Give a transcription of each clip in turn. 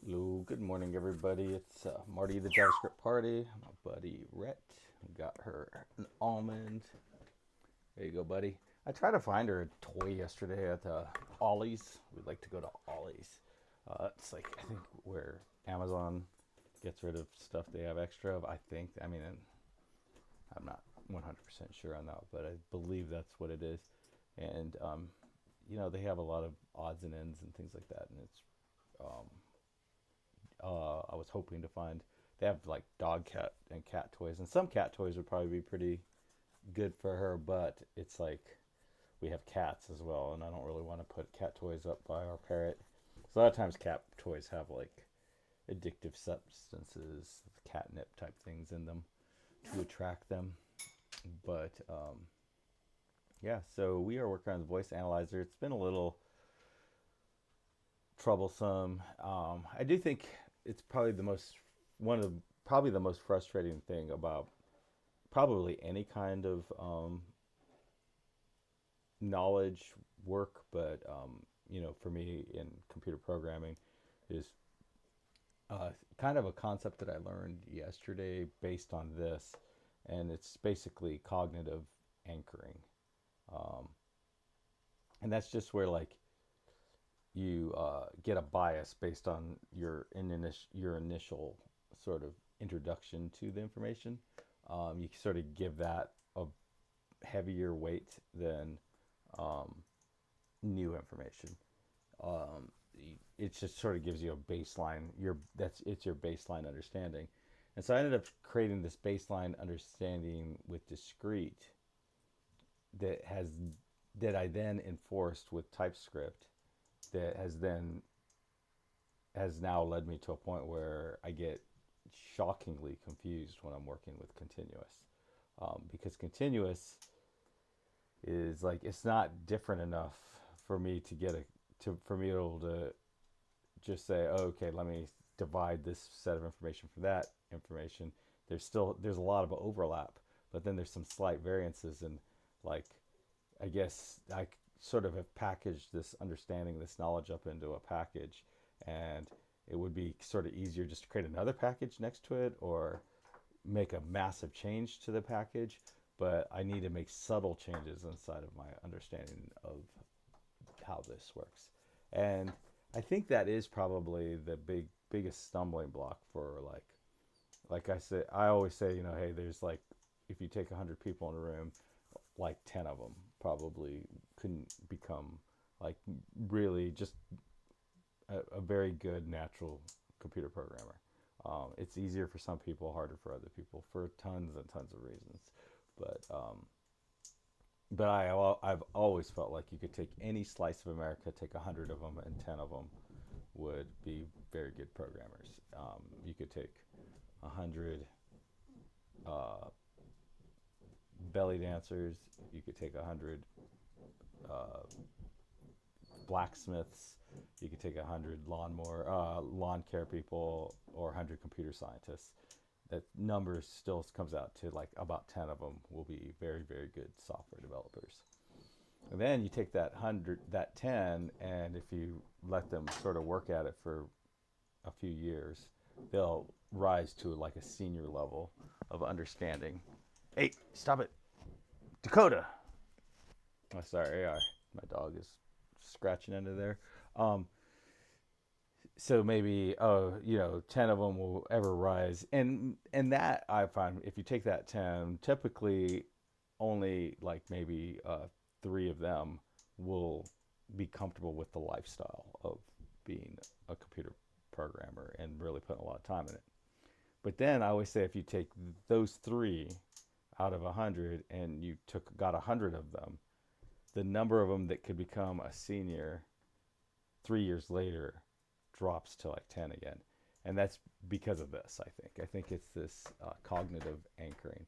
Hello, good morning, everybody. It's Marty, the JavaScript party. My buddy Rhett got her an almond. There you go, buddy. I tried to find her a toy yesterday at Ollie's. We'd like to go to Ollie's. It's like I think where Amazon gets rid of stuff they have extra of. I think. I mean, I'm not 100% sure on that, but I believe that's what it is. And they have a lot of odds and ends and things like that, and it's um, I was hoping to find. They have like dog, cat, and cat toys, and some cat toys would probably be pretty good for her. But it's like we have cats as well, and I don't really want to put cat toys up by our parrot. So a lot of times, cat toys have like addictive substances, catnip type things in them to attract them. But yeah, so we are working on the voice analyzer. It's been a little troublesome. I do think it's probably the most one of the probably the most frustrating thing about probably any kind of knowledge work, but for me in computer programming is kind of a concept that I learned yesterday based on this, and it's basically cognitive anchoring, um, and that's just where like you get a bias based on your initial sort of introduction to the information. You sort of give that a heavier weight than um, new information. Um, it just sort of gives you a baseline. It's your baseline understanding, and so I ended up creating this baseline understanding with discrete that has that I then enforced with TypeScript that has now led me to a point where I get shockingly confused when I'm working with continuous, because continuous is like it's not different enough for me to get a to for me to be able to just say, oh, okay, let me divide this set of information from that information. There's a lot of overlap, but then there's some slight variances, and like I guess I sort of have packaged this understanding, this knowledge up into a package, and it would be sort of easier just to create another package next to it or make a massive change to the package. But I need to make subtle changes inside of my understanding of how this works. And I think that is probably the biggest stumbling block for like I said, I always say, hey, there's like if you take 100 people in a room, like 10 of them probably couldn't become like really just a very good natural computer programmer. It's easier for some people, harder for other people, for tons and tons of reasons. But I've always felt like you could take any slice of America, take 100 of them, and 10 of them would be very good programmers. You could take 100 uh, belly dancers. You could take 100 uh, blacksmiths. You could take 100 lawn care people, or 100 computer scientists. That number still comes out to like about 10 of them will be very, very good software developers. And then you take that 10, and if you let them sort of work at it for a few years, they'll rise to like a senior level of understanding. Hey, stop it, Dakota. Oh, sorry, my dog is scratching under there. Um, so maybe 10 of them will ever rise, and that I find if you take that 10, typically only like maybe three of them will be comfortable with the lifestyle of being a computer programmer and really putting a lot of time in it. But then I always say if you take those three out of 100 and you got 100 of them, the number of them that could become a senior 3 years later drops to like 10 again. And that's because of this, I think it's this cognitive anchoring.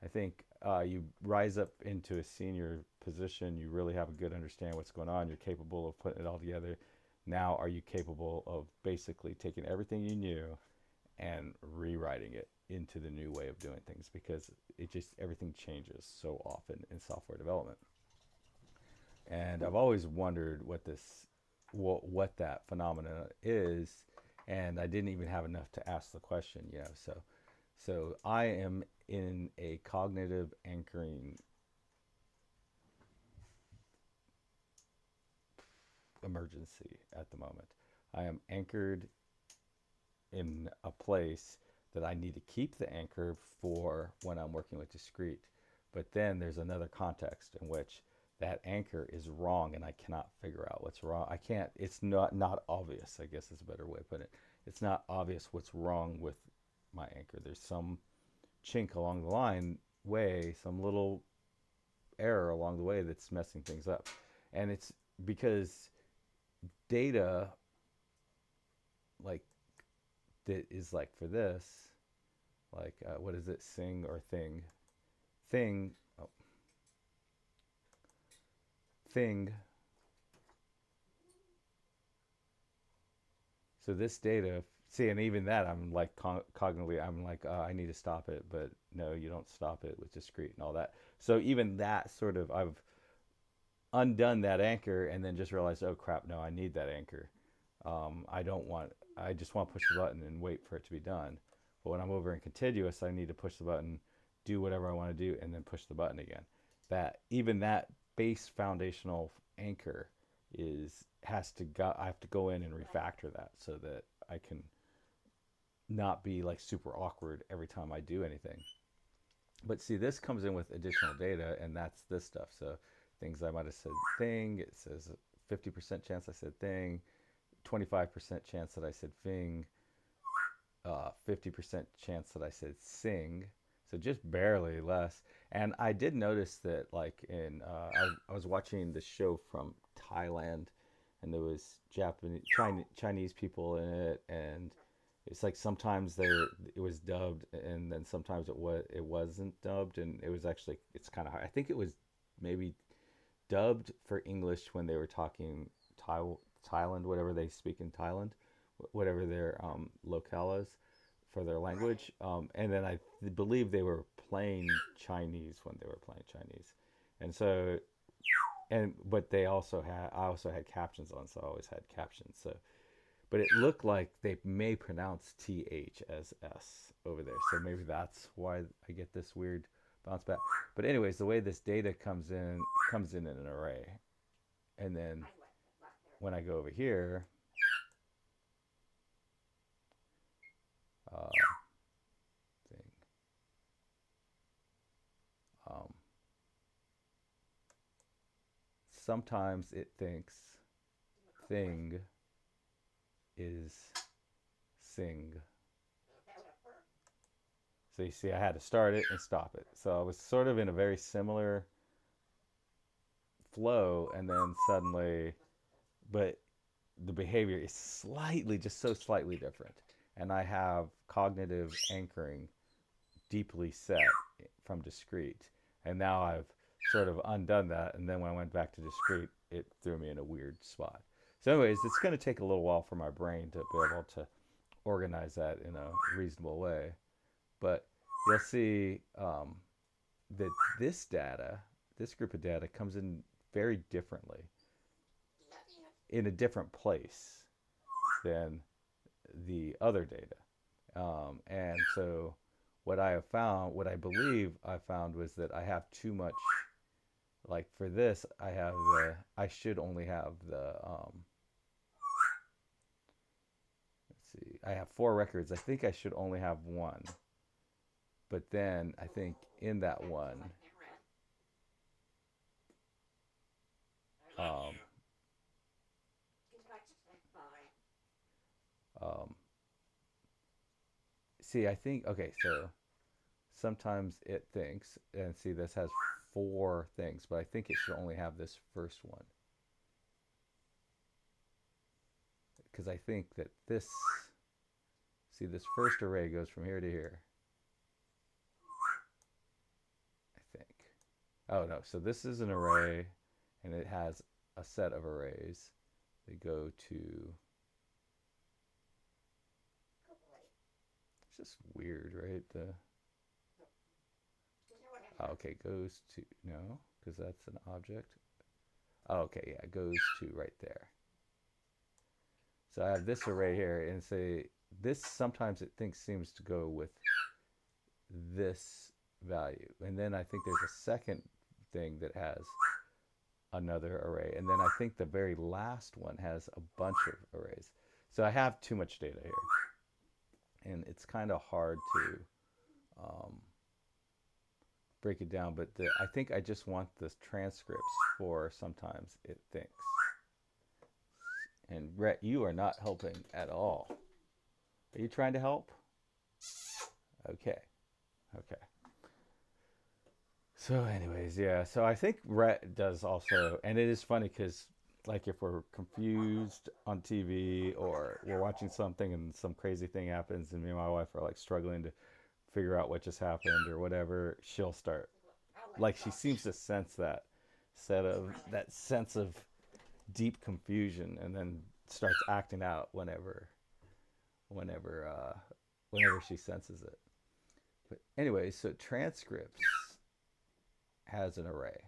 I think you rise up into a senior position, you really have a good understanding what's going on, you're capable of putting it all together. Now are you capable of basically taking everything you knew and rewriting it into the new way of doing things, because it just everything changes so often in software development. And I've always wondered what that phenomenon is, and I didn't even have enough to ask the question, you know. So I am in a cognitive anchoring emergency at the moment. I am anchored in a place that I need to keep the anchor for when I'm working with discrete. But then there's another context in which that anchor is wrong and I cannot figure out what's wrong. I can't, it's not obvious, I guess is a better way of putting it. It's not obvious what's wrong with my anchor. There's some chink along the line way, some little error along the way that's messing things up. And it's because data like that is like for this, like what is it, sing or thing, oh, thing. So this data, see, and even that, I'm like cognitively, I'm like, I need to stop it, but no, you don't stop it with discrete and all that. So even that sort of, I've undone that anchor and then just realized, oh crap, no, I need that anchor. I don't want, I just want to push the button and wait for it to be done. But when I'm over in contiguous, I need to push the button, do whatever I want to do, and then push the button again. That even that base foundational anchor is has to go. I have to go in and refactor that so that I can not be like super awkward every time I do anything. But see, this comes in with additional data, and that's this stuff. So things I might have said thing, it says 50% chance I said thing, 25% chance that I said thing, 50% chance that I said sing. So just barely less. And I did notice that, like I was watching the show from Thailand, and there was Chinese people in it, and it's like sometimes it was dubbed, and then sometimes it wasn't dubbed, and it was actually it's kind of hard. I think it was maybe dubbed for English when they were talking Thailand, whatever they speak in Thailand, whatever their locale is for their language. And then I believe they were playing Chinese when they were playing Chinese, and so but they also had I also had captions on, so I always had captions. So, but it looked like they may pronounce th as s over there, so maybe that's why I get this weird bounce back. But anyways, the way this data comes in an array, and then when I go over here, uh, thing, um, sometimes it thinks thing is sing. So you see, I had to start it and stop it. So I was sort of in a very similar flow, and then suddenly, but the behavior is slightly, just so slightly different. And I have cognitive anchoring deeply set from discrete. And now I've sort of undone that. And then when I went back to discrete, it threw me in a weird spot. So, anyways, it's going to take a little while for my brain to be able to organize that in a reasonable way. But you'll see that this group of data, comes in very differently in a different place than the other data. And so what I have found, what I believe I found, was that I have too much. Like for this, I should only have let's see, I have 4 records. I think I should only have one. But then I think in that one, um, um, see, I think, okay, so sometimes it thinks, and see, this has 4 things, but I think it should only have this first one. Because I think that see, this first array goes from here to here, I think. Oh no, so this is an array, and it has a set of arrays that go to, it's just weird, right? Oh, okay, goes to, no, because that's an object. Oh, okay, yeah, it goes to right there. So I have this array here, and say this sometimes it thinks seems to go with this value. And then I think there's a second thing that has another array. And then I think the very last one has a bunch of arrays. So I have too much data here. And it's kind of hard to break it down. But I think I just want the transcripts for sometimes it thinks. And Rhett, you are not helping at all. Are you trying to help? Okay. Okay. So anyways, yeah. So I think Rhett does also, and it is funny because like if we're confused on TV or we're watching something and some crazy thing happens and me and my wife are like struggling to figure out what just happened or whatever, she'll start like she seems to sense that sense of deep confusion and then starts acting out whenever whenever she senses it. But anyway, so transcripts has an array.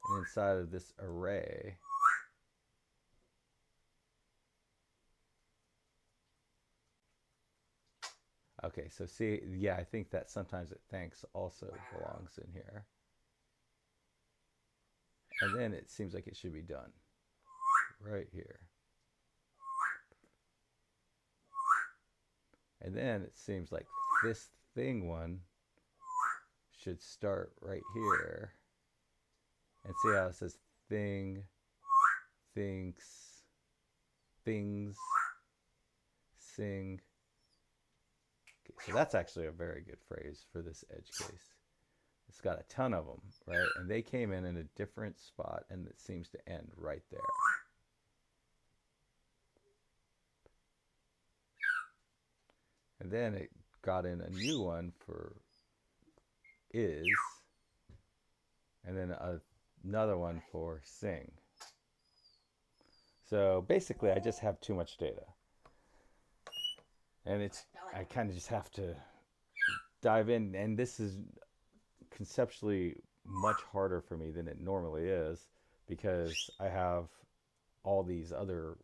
And inside of this array, okay, so see, yeah, I think that sometimes it thanks also belongs in here. And then it seems like it should be done right here. And then it seems like this thing one should start right here. And see how it says thing, thinks, things, sing. Okay, so that's actually a very good phrase for this edge case. It's got a ton of them, right? And they came in a different spot, and it seems to end right there. And then it got in a new one for is, and then another one for sing. So basically, I just have too much data. And I kind of just have to dive in. And this is conceptually much harder for me than it normally is because I have all these other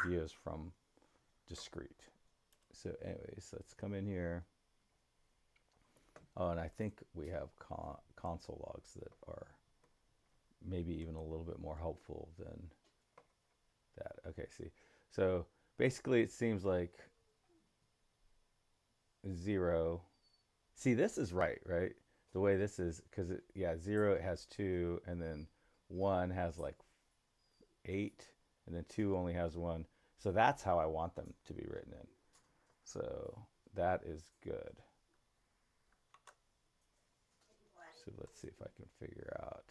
ideas from discrete. So anyways, let's come in here. Oh, and I think we have console logs that are maybe even a little bit more helpful than that. Okay, see. So basically it seems like 0. See, this is right? The way this is, because yeah, 0 it has 2, and then 1 has like 8, and then 2 only has 1. So that's how I want them to be written in. So that is good. So let's see if I can figure out.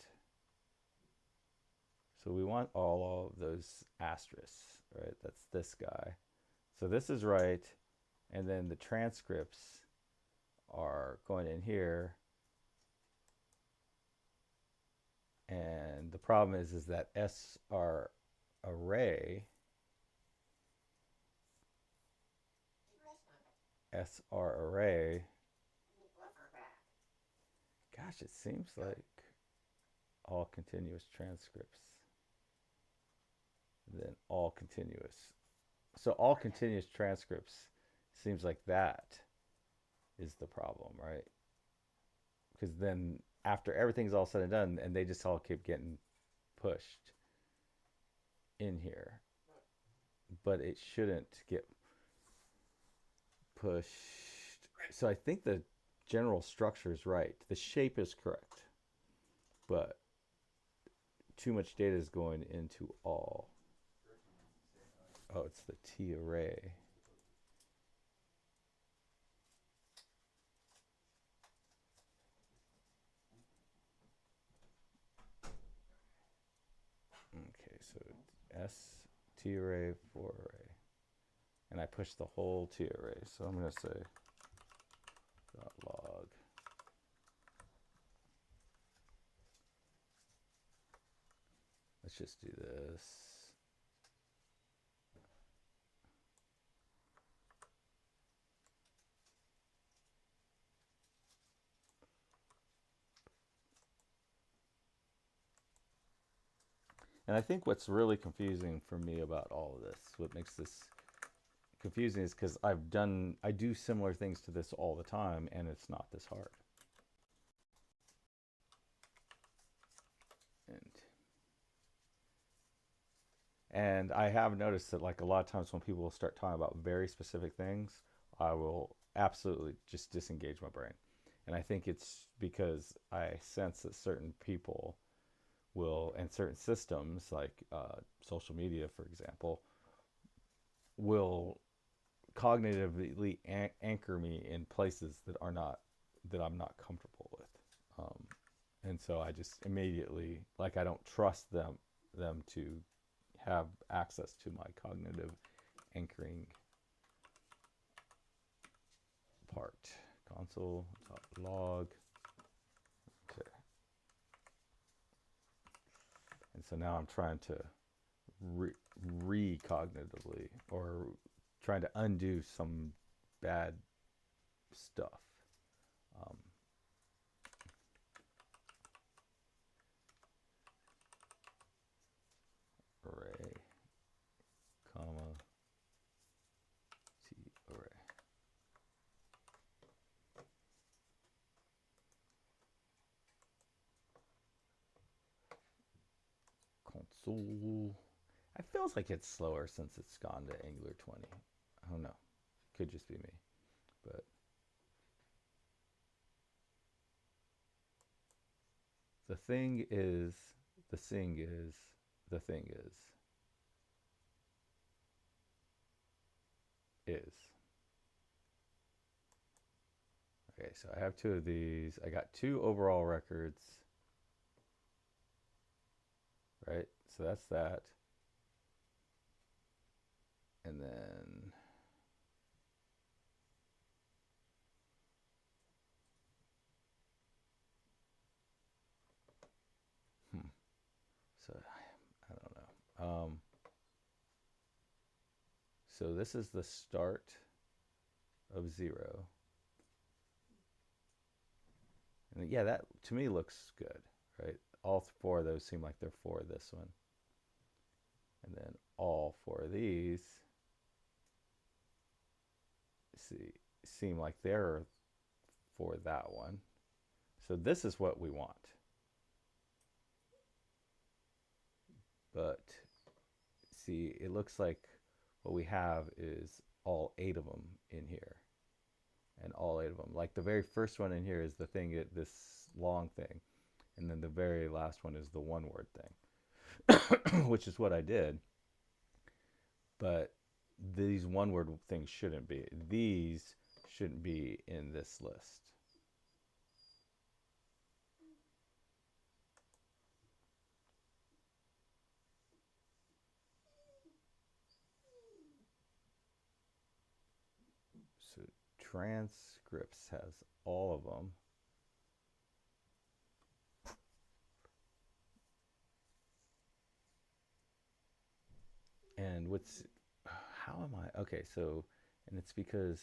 So we want all of those asterisks, right? That's this guy. So this is right. And then the transcripts are going in here. And the problem is that SR array, gosh, it seems like all continuous transcripts. And then all continuous. So all continuous transcripts seems like that is the problem, right? Because then after everything's all said and done, and they just all keep getting pushed in here. But it shouldn't get pushed. So I think the general structure is right. The shape is correct. But too much data is going into all. Oh, it's the T array. Okay, so S T array, 4 array. And I push the whole T array. So I'm going to say dot log. Let's just do this. And I think what's really confusing for me about all of this, what makes this confusing is because I do similar things to this all the time, and it's not this hard. And I have noticed that like a lot of times when people start talking about very specific things, I will absolutely just disengage my brain. And I think it's because I sense that certain people will, and certain systems like social media, for example, will cognitively anchor me in places that I'm not comfortable with. Um, and so I just immediately, like, I don't trust them to have access to my cognitive anchoring part. Console.log. Okay. And so now I'm trying to recognitively, or trying to undo some bad stuff. Um, array, comma, T array. Console. It feels like it's slower since it's gone to Angular 20. I don't know. Could just be me. But the thing is, the thing is, the thing is. Okay, so I have two of these. I got two overall records, right? So that's that. And then so I don't know. So this is the start of 0. And yeah, that to me looks good, right? All four of those seem like they're for this one. And then all four of these seem like they're for that one. So this is what we want. But see, it looks like what we have is all 8 of them in here. And all 8 of them. Like the very first one in here is the thing, this long thing. And then the very last one is the one word thing, which is what I did. But these one word things shouldn't be. These shouldn't be in this list. So transcripts has all of them. And how am I? Okay, so, and it's because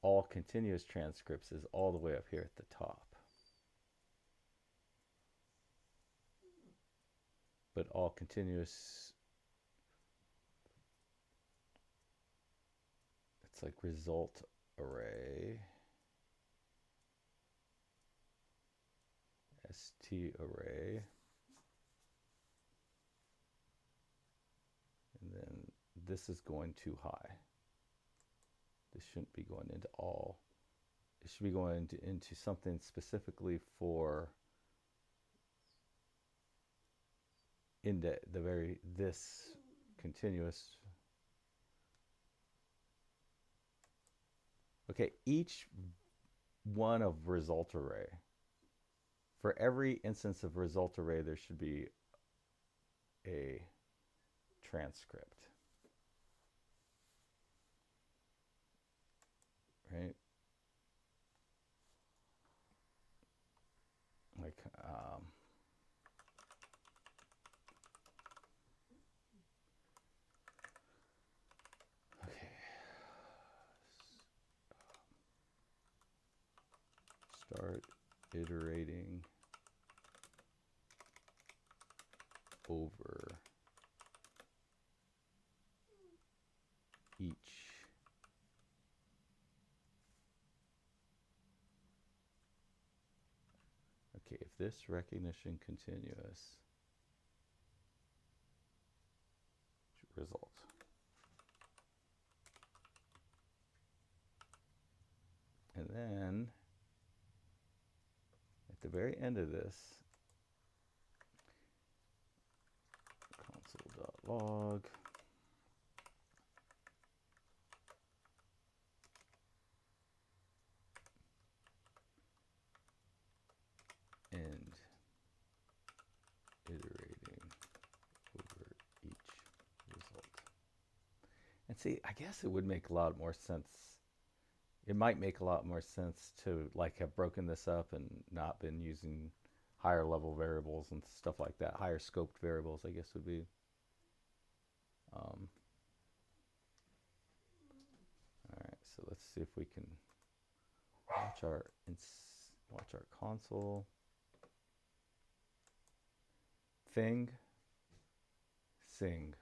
all continuous transcripts is all the way up here at the top. But all continuous, it's like result array, st array, and then this is going too high. This shouldn't be going into all. It should be going into something specifically for this continuous. Okay, each one of result array, for every instance of result array, there should be a transcript, right? Like, okay, start iterating over each. Okay, if this recognition continuous result. And then at the very end of this, console.log and iterating over each result. And see, I guess it would make a lot more sense. It might make a lot more sense to like have broken this up and not been using higher level variables and stuff like that. Higher scoped variables, I guess, would be. All right, so let's see if we can watch our console thing sing.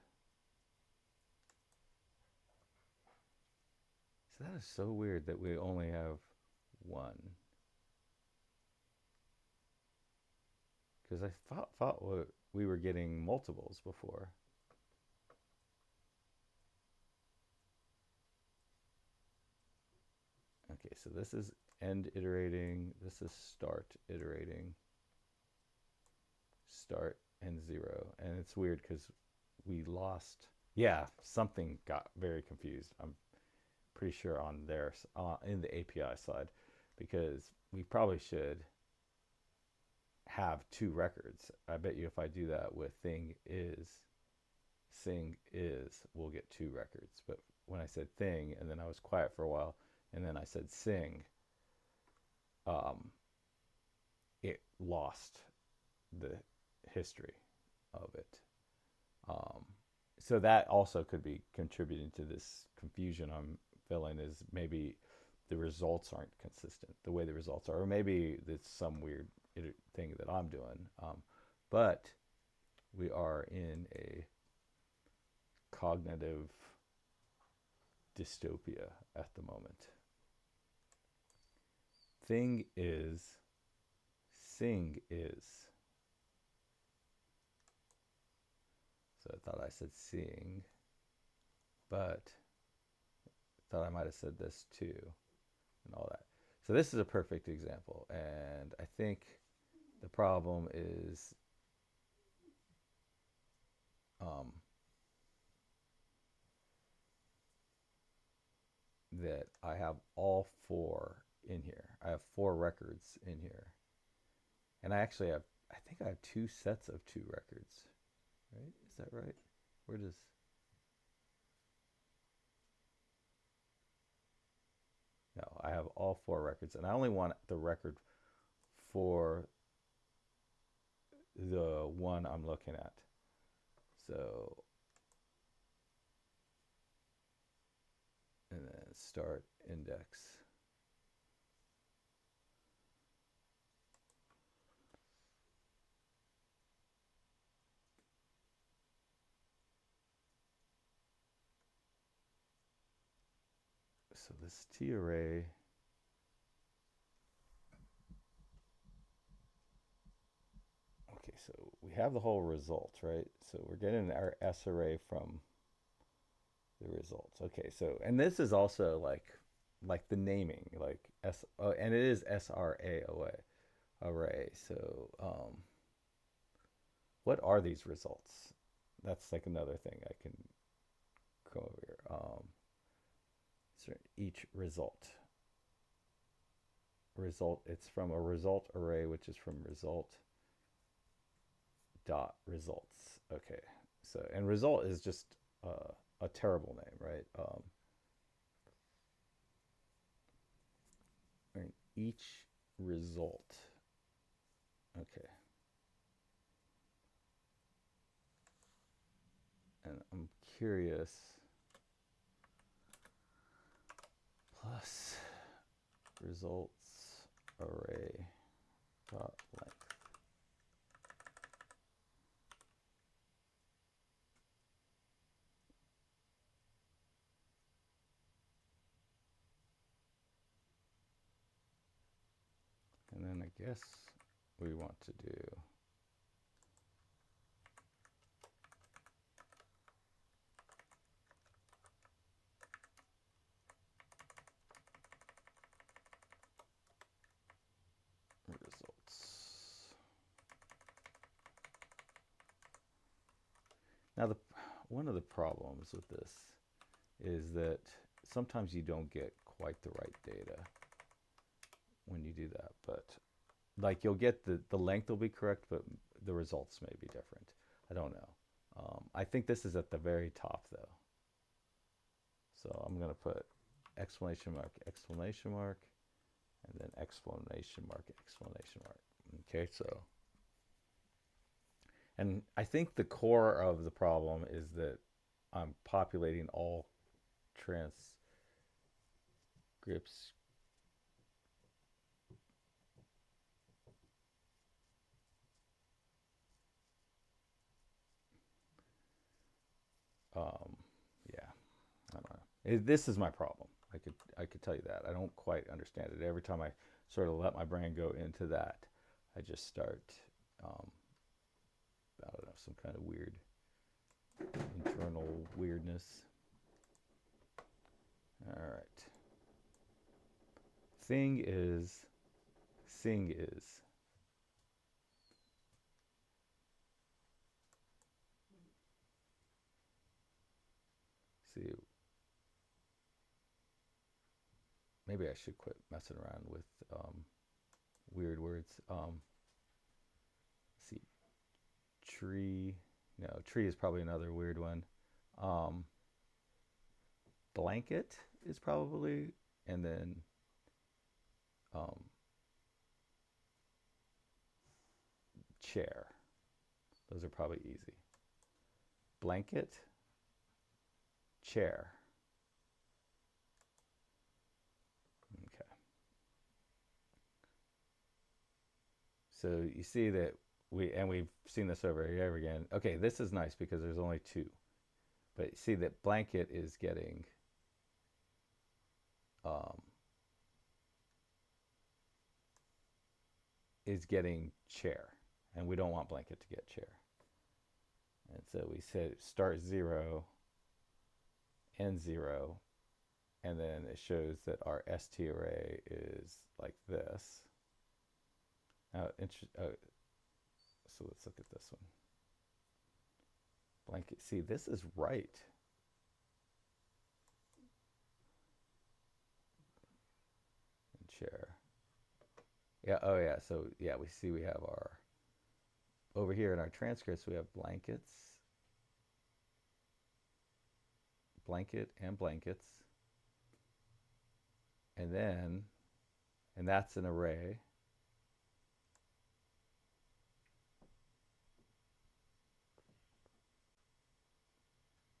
So that is so weird that we only have one. Because I thought we were getting multiples before. Okay, so this is end iterating. This is start iterating. Start and 0. And it's weird because we lost. Yeah, something got very confused. I'm pretty sure on there in the API side, because we probably should have 2 records. I bet you if I do that with thing is, we'll get 2 records. But when I said thing and then I was quiet for a while and then I said sing, it lost the history of it. So that also could be contributing to this confusion I'm feeling, is maybe the results aren't consistent, the way the results are, or maybe it's some weird thing that I'm doing. But we are in a cognitive dystopia at the moment. Thing is, sing is. So I thought I said seeing, but I thought I might have said this too, and all that. So this is a perfect example, and I think the problem is that I have all 4 in here. I have 4 records in here, and I actually have, I think I have 2 sets of 2 records, right? Is that right? Where does, no, I have all 4 records, and I only want the record for the one I'm looking at. So, and then start index. So this T array, okay, so we have the whole result, right? So we're getting our S array from the results. Okay, so, and this is also like the naming, like and it is SRA array. So what are these results? That's like another thing I can go over here. So each result, it's from a result array, which is from result dot results. Okay, so, and result is just a terrible name, right? And each result. Okay. And I'm curious. Plus results array dot length. guess we want to do results. Now, one of the problems with this is that sometimes you don't get quite the right data when you do that, but like you'll get the length will be correct, but the results may be different. I don't know. I think this is at the very top though. So I'm going to put exclamation mark, and then exclamation mark. Okay, so, and I think the core of the problem is that I'm populating all transcripts. Yeah, I don't know. This is my problem. I could tell you that. I don't quite understand it. Every time I sort of let my brain go into that, I just start, I don't know, some kind of weird internal weirdness. All right. Thing is, sing is. See, maybe I should quit messing around with weird words. See, tree. No, tree is probably another weird one. Blanket is probably, and then chair. Those are probably easy. Blanket, chair. Okay. So you see that we've seen this over and over again. Okay, this is nice because there's only two. But see that blanket is getting chair, and we don't want blanket to get chair. And so we said start 0, end 0, and then it shows that our ST array is like this. Now, so let's look at this one. Blanket, see, this is right. And chair. Yeah, oh yeah, so yeah, we see we have our, over here in our transcripts, we have blankets, blanket and blankets. And then, and that's an array.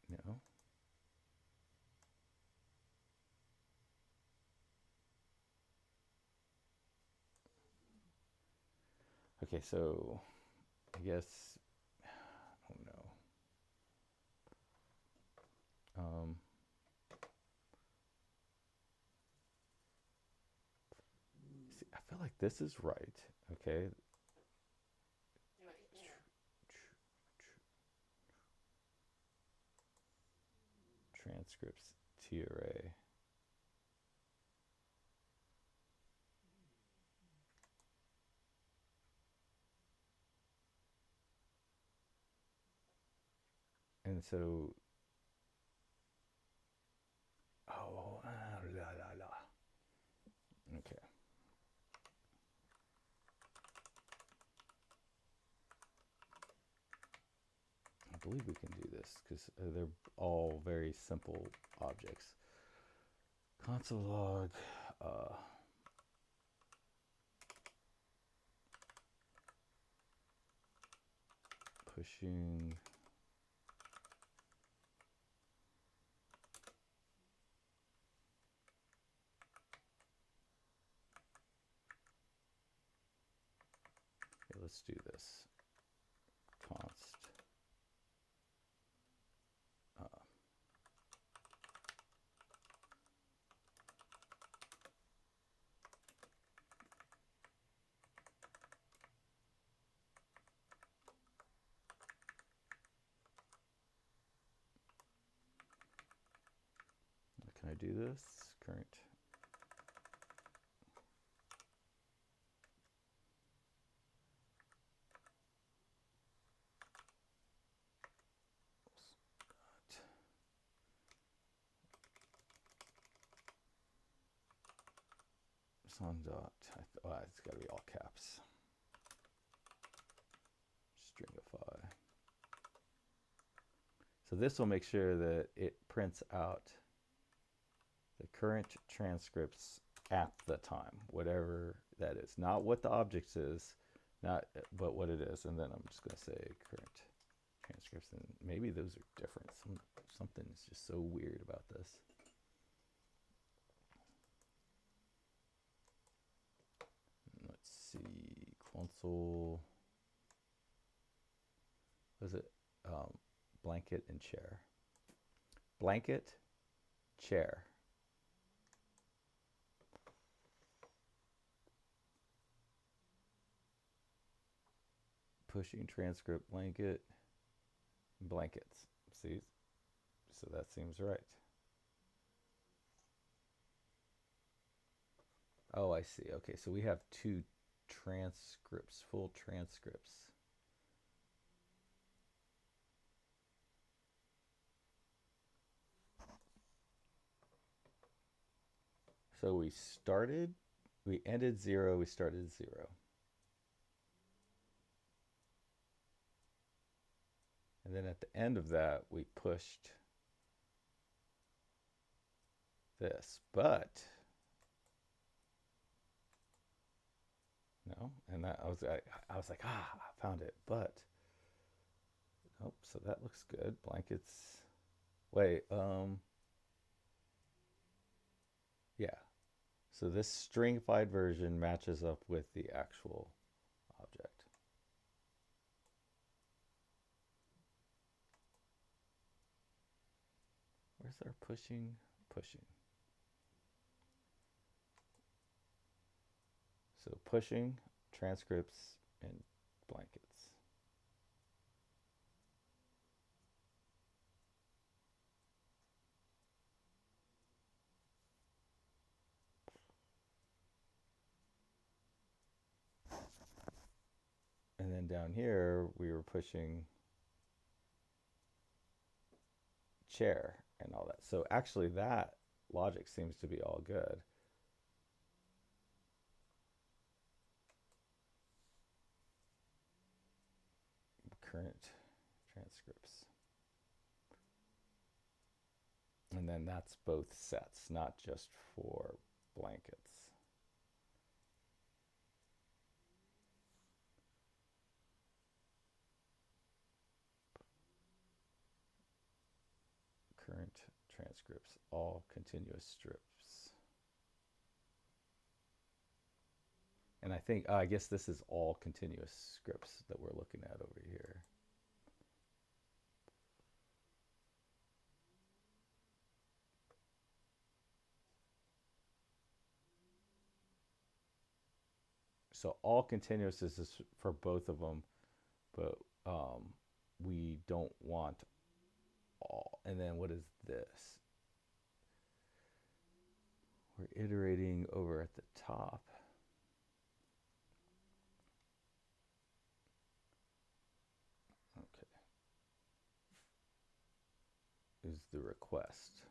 No. Okay, so I guess, oh no. See, I feel like this is right. Okay. Transcripts T array. And so, oh, la la la. Okay. I believe we can do this because they're all very simple objects. Console log, pushing okay, let's do this. Const do this. Current. Song dot. It's got to be all caps. Stringify. So this will make sure that it prints out the current transcripts at the time, whatever that is. Not what the object is, but what it is. And then I'm just going to say current transcripts, and maybe those are different. Something is just so weird about this. Let's see, console. Was it blanket and chair? Blanket, chair. Pushing transcript blanket, blankets. See, so that seems right. Oh, I see. Okay, so we have two transcripts, full transcripts. So we ended 0, we started 0. And then at the end of that, we pushed this, but no, and that I was like, I found it, but nope. So that looks good. Blankets. Wait, yeah. So this stringified version matches up with the actual object. Where's our pushing? Pushing. So pushing, transcripts, and blankets. And then down here, we were pushing chair and all that. So actually that logic seems to be all good. Current transcripts. And then that's both sets, not just for blankets. Current transcripts, all continuous strips. And I think, I guess this is all continuous scripts that we're looking at over here. So all continuous is for both of them, but we don't want all. And then what is this? We're iterating over at the top. Okay. Is the request.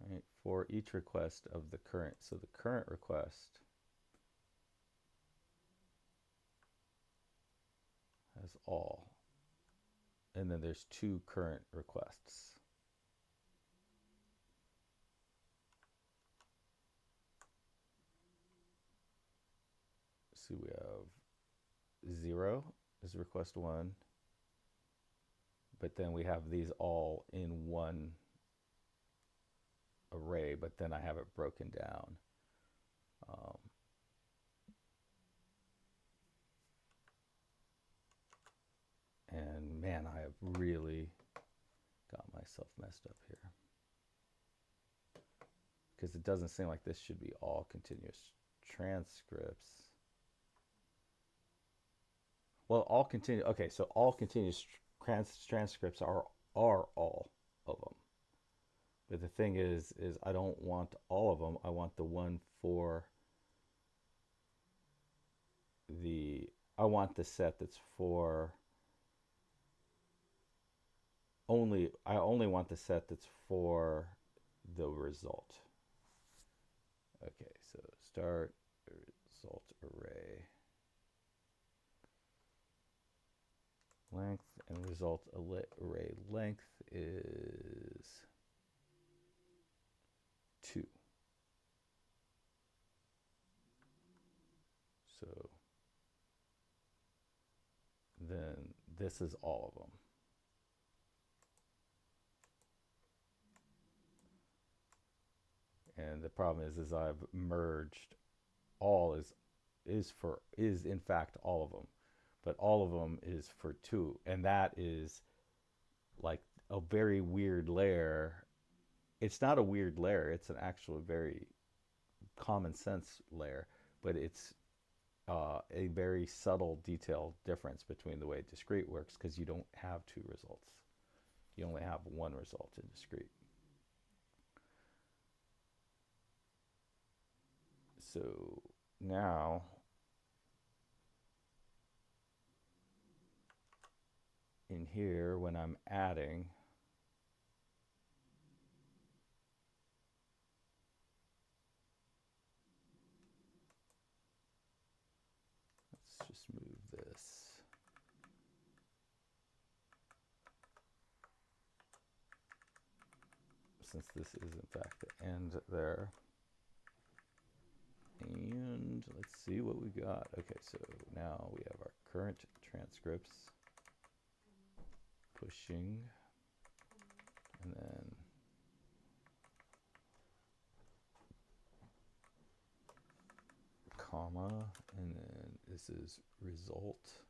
Right, for each request of the current. So the current request has all. And then there's two current requests. So we have 0 is request 1. But then we have these all in one array, but then I have it broken down. And man, I have really got myself messed up here. Because it doesn't seem like this should be all continuous transcripts. Well, all continuous, okay, so all continuous transcripts are all. of them. But the thing is I don't want all of them. I want the one for the, I want the set that's for only, I only want the set that's for the result. Okay, so start result array length, and result array length is 2. So then this is all of them. And the problem is I've merged all is in fact all of them, but all of them is for 2, and that is like a very weird layer. It's not a weird layer, it's an actual very common sense layer, but it's a very subtle detail difference between the way discrete works, because you don't have 2 results, you only have 1 result in discrete. So now in here, when I'm adding, let's just move this. Since this is in fact the end there. And let's see what we got. Okay, so now we have our current transcripts pushing, and then comma, and then this is result.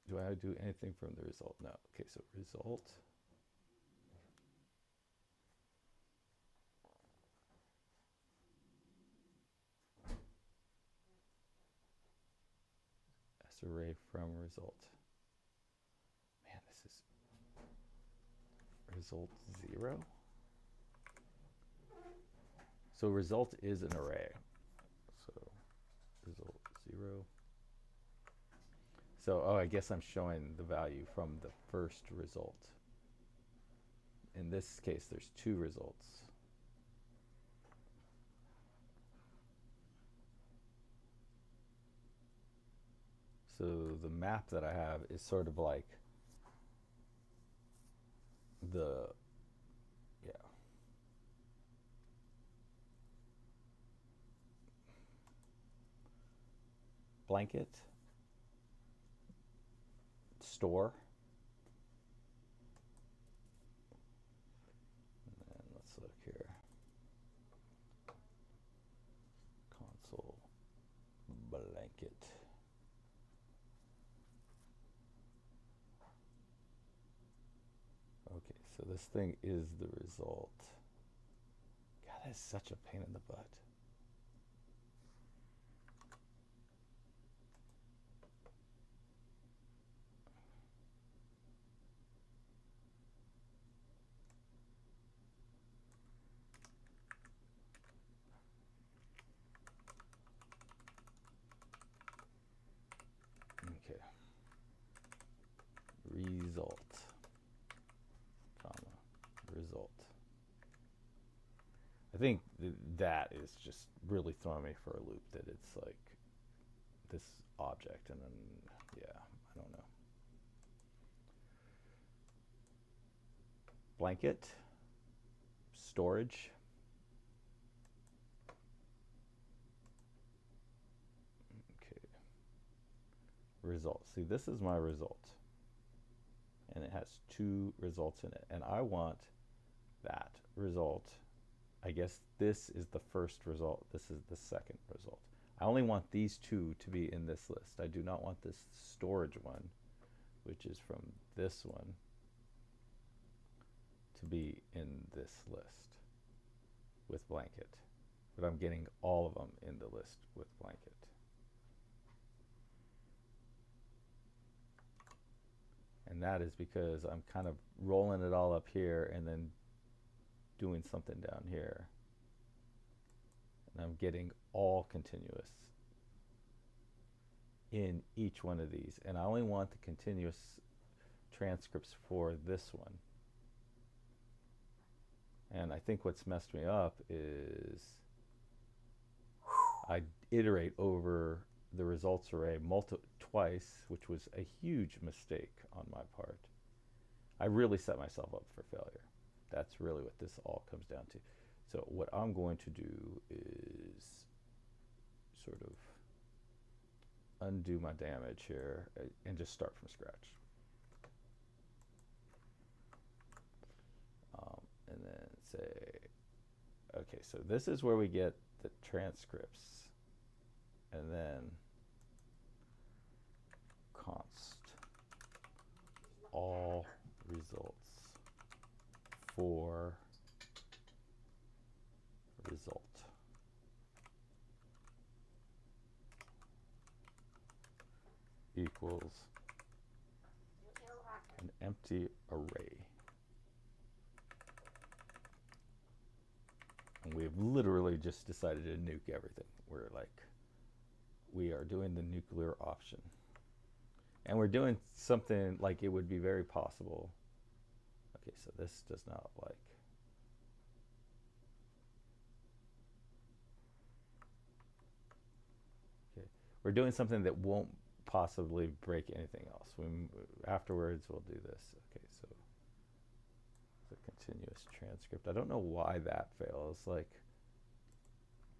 Do I do anything from the result? No. Okay, so result. Array from result. Man, this is result 0. So result is an array. So result 0. So, oh, I guess I'm showing the value from the first result. In this case, there's 2 results. So the map that I have is sort of like the, yeah. Blanket, store, and then let's look here. Console blanket. Okay, so this thing is the result. God, that is such a pain in the butt. Okay. Result, comma, result. I think that is just really throwing me for a loop, that it's like this object, and then, yeah, I don't know. Blanket, storage. Okay. Result. See, this is my result, and it has 2 results in it, and I want that result. I guess this is the first result, this is the second result. I only want these 2 to be in this list. I do not want this storage one, which is from this one, to be in this list with blanket. But I'm getting all of them in the list with blanket. And that is because I'm kind of rolling it all up here and then doing something down here. And I'm getting all continuous in each one of these. And I only want the continuous transcripts for this one. And I think what's messed me up is I iterate over the results array twice, which was a huge mistake on my part. I really set myself up for failure. That's really what this all comes down to. So what I'm going to do is sort of undo my damage here and just start from scratch. And then say, okay, so this is where we get the transcripts. And then const all results for result equals an empty array. And we've literally just decided to nuke everything. We're like, we are doing the nuclear option. And we're doing something like it would be very possible. Okay, so this does not like. Okay, we're doing something that won't possibly break anything else. Afterwards, we'll do this. Okay, so the continuous transcript. I don't know why that fails. Like,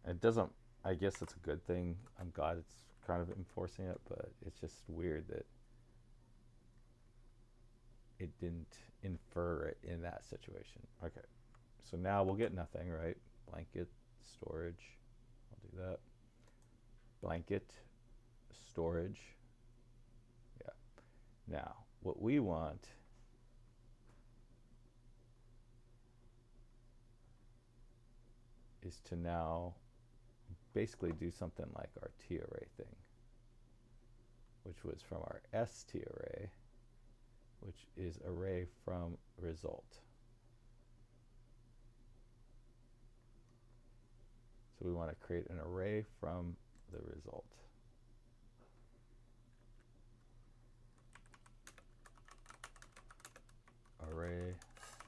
it doesn't. I guess it's a good thing. I'm glad it's kind of enforcing it, but it's just weird that it didn't infer it in that situation. Okay, so now we'll get nothing, right? Blanket storage. I'll do that. Blanket storage. Yeah. Now, what we want is to now basically do something like our T-array thing, which was from our ST array, which is array from result. So we want to create an array from the result. Array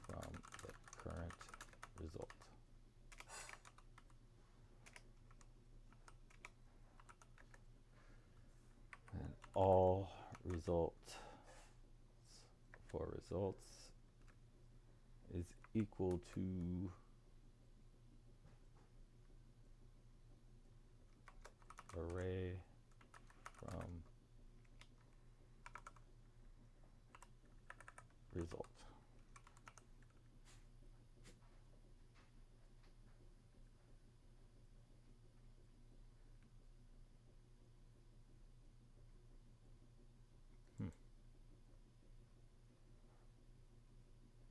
from the current result. And all results for results is equal to array from result.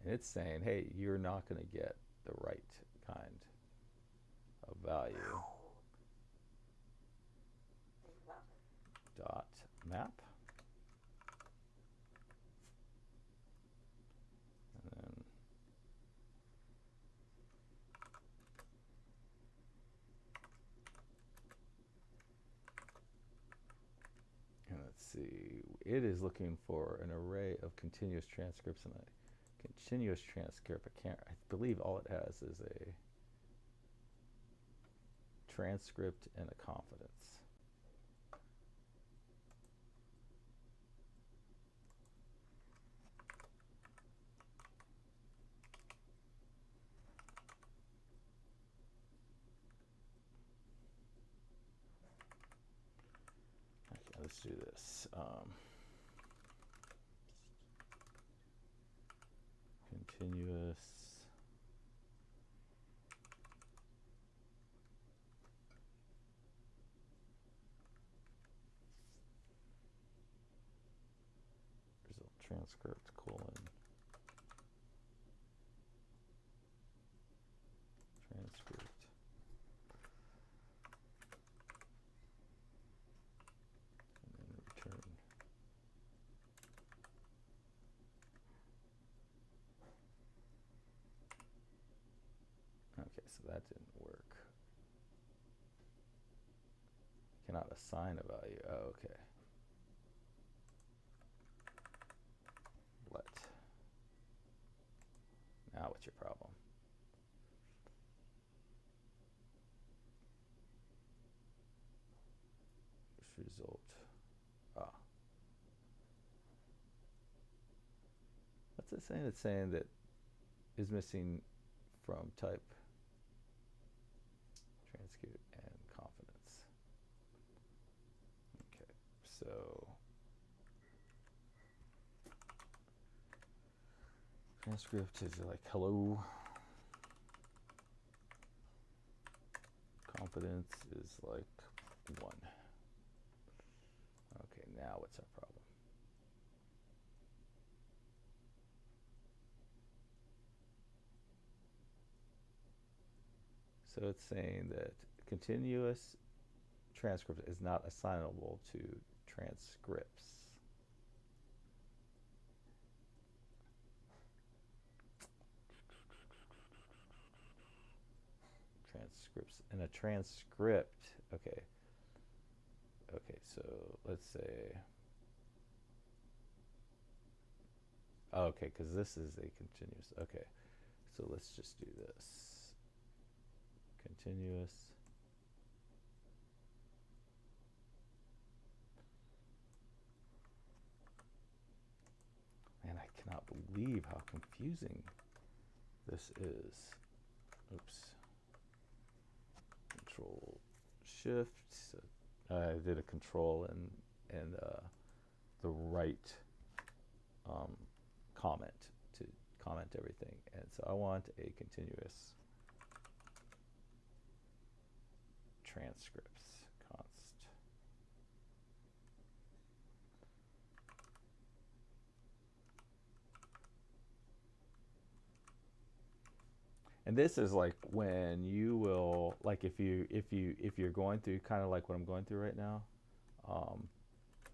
And it's saying, hey, you're not going to get the right kind of value. Dot map. And let's see, it is looking for an array of continuous transcripts, and a continuous transcript, I believe all it has is a transcript and a confidence. Okay, let's do this. Continuous result transcript colon transcript and then return. Okay, so that didn't work. Cannot assign a value. Oh, okay. Let. Now what's your problem? Result. Ah. What's it saying? It's saying that is missing from type transcute and confidence. Okay, so transcript is like hello. Confidence is like 1. Okay, now what's our problem? So it's saying that continuous transcript is not assignable to transcripts. Transcripts. And a transcript, okay. Okay, so let's say, okay, because this is a continuous, okay. So let's just do this. Continuous. Man, I cannot believe how confusing this is. Oops. Control Shift. So I did a control and the right comment to comment everything. And so I want a continuous transcripts const. And this is like when you will, like if you're going through kind of like what I'm going through right now,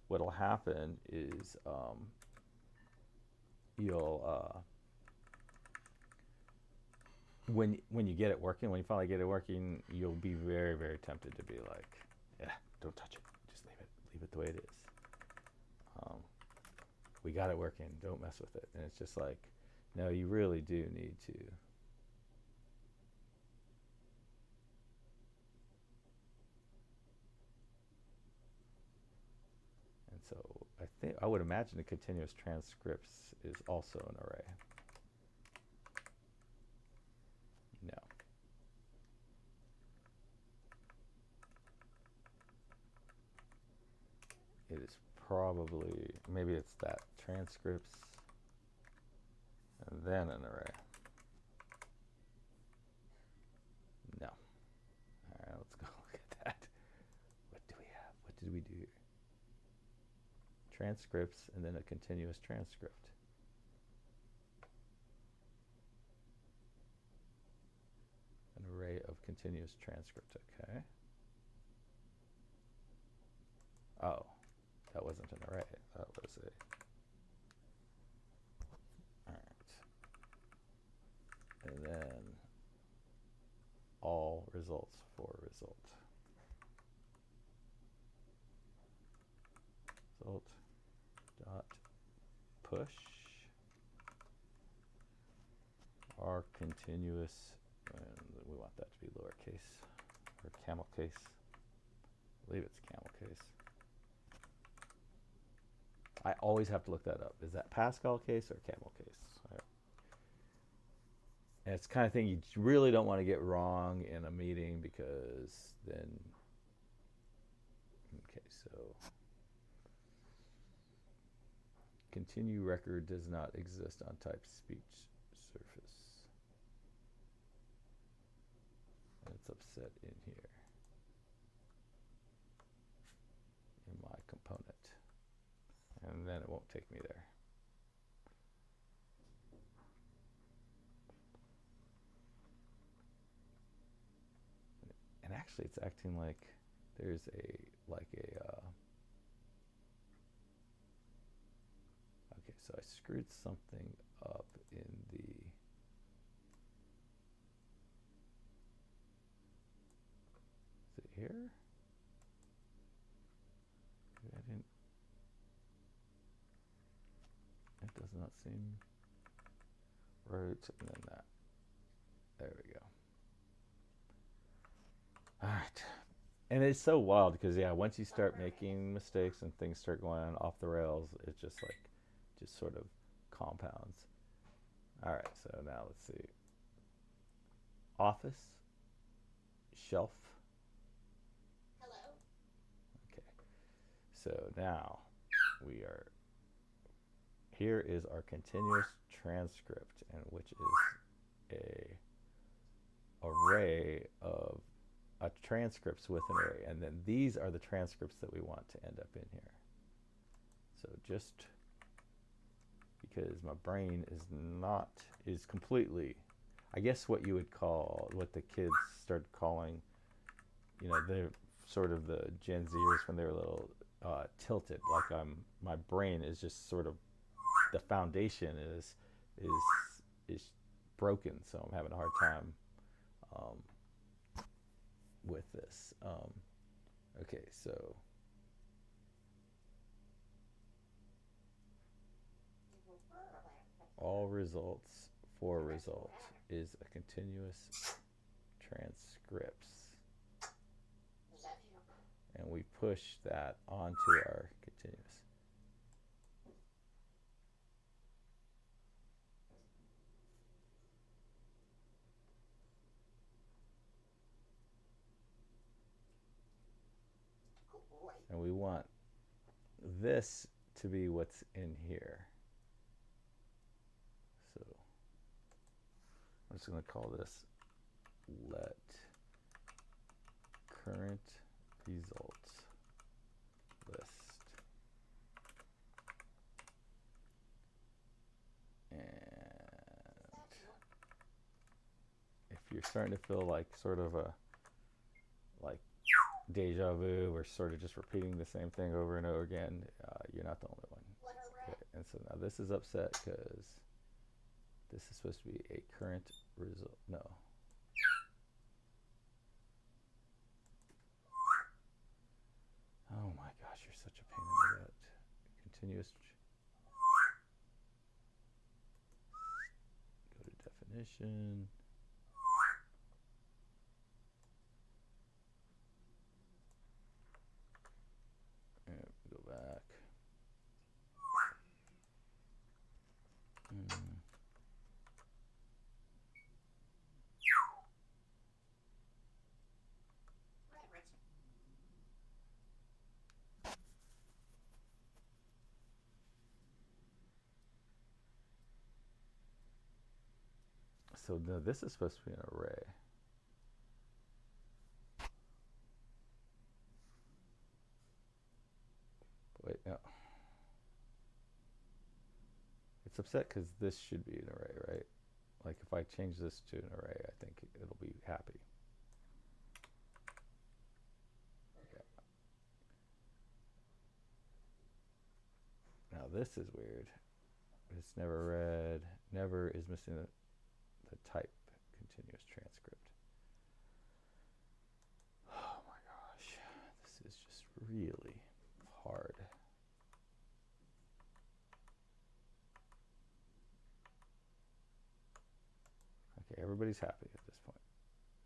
what'll happen is you'll when you get it working, when you finally get it working, you'll be very, very tempted to be like, yeah, don't touch it, just leave it the way it is. We got it working, don't mess with it. And it's just like, no, you really do need to. And so I would imagine the continuous transcripts is also an array. No. It is probably, maybe it's that transcripts and then an array. No. All right, let's go look at that. What do we have? What did we do here? Transcripts and then a continuous transcript. An array of continuous transcripts, okay. Oh, that wasn't an array. That was a, all right. And then all results for result. Result dot push our continuous, and we want that to be lowercase or camel case. I believe it's camel case. I always have to look that up. Is that Pascal case or camel case? Right. And it's the kind of thing you really don't want to get wrong in a meeting, because then, okay, so continue record does not exist on type speech surface. And it's upset in here in my component. And then it won't take me there. And actually it's acting like there's a, okay, so I screwed something up in the, here? I didn't. It does not seem right. And then that. There we go. All right. And it's so wild because yeah, once you start making mistakes and things start going off the rails, it's just like, just sort of compounds. All right. So now let's see. Office, shelf. Hello. Okay. So now we are. Here is our continuous transcript, and which is a array of transcripts with an array, and then these are the transcripts that we want to end up in here. So just because my brain is completely, I guess what you would call, what the kids started calling, they're sort of the Gen Zers when they were little, tilted. Like my brain is just sort of, the foundation is broken, so I'm having a hard time with this. Okay, so all results for result is a continuous transcripts, and we push that onto our continuous. And we want this to be what's in here. So I'm just going to call this let current results list. And if you're starting to feel like sort of a like deja vu or sort of just repeating the same thing over and over again, you're not the only one. Okay, and so now this is upset because this is supposed to be a current result. No. Oh my gosh, you're such a pain in the butt. Continuous. Go to definition. And go back. So no, this is supposed to be an array. Wait, no. It's upset because this should be an array, right? Like if I change this to an array, I think it'll be happy. Okay. Now this is weird. It's never read. Never is missing the type continuous transcript. Oh my gosh. This is just really hard. Okay, everybody's happy at this point.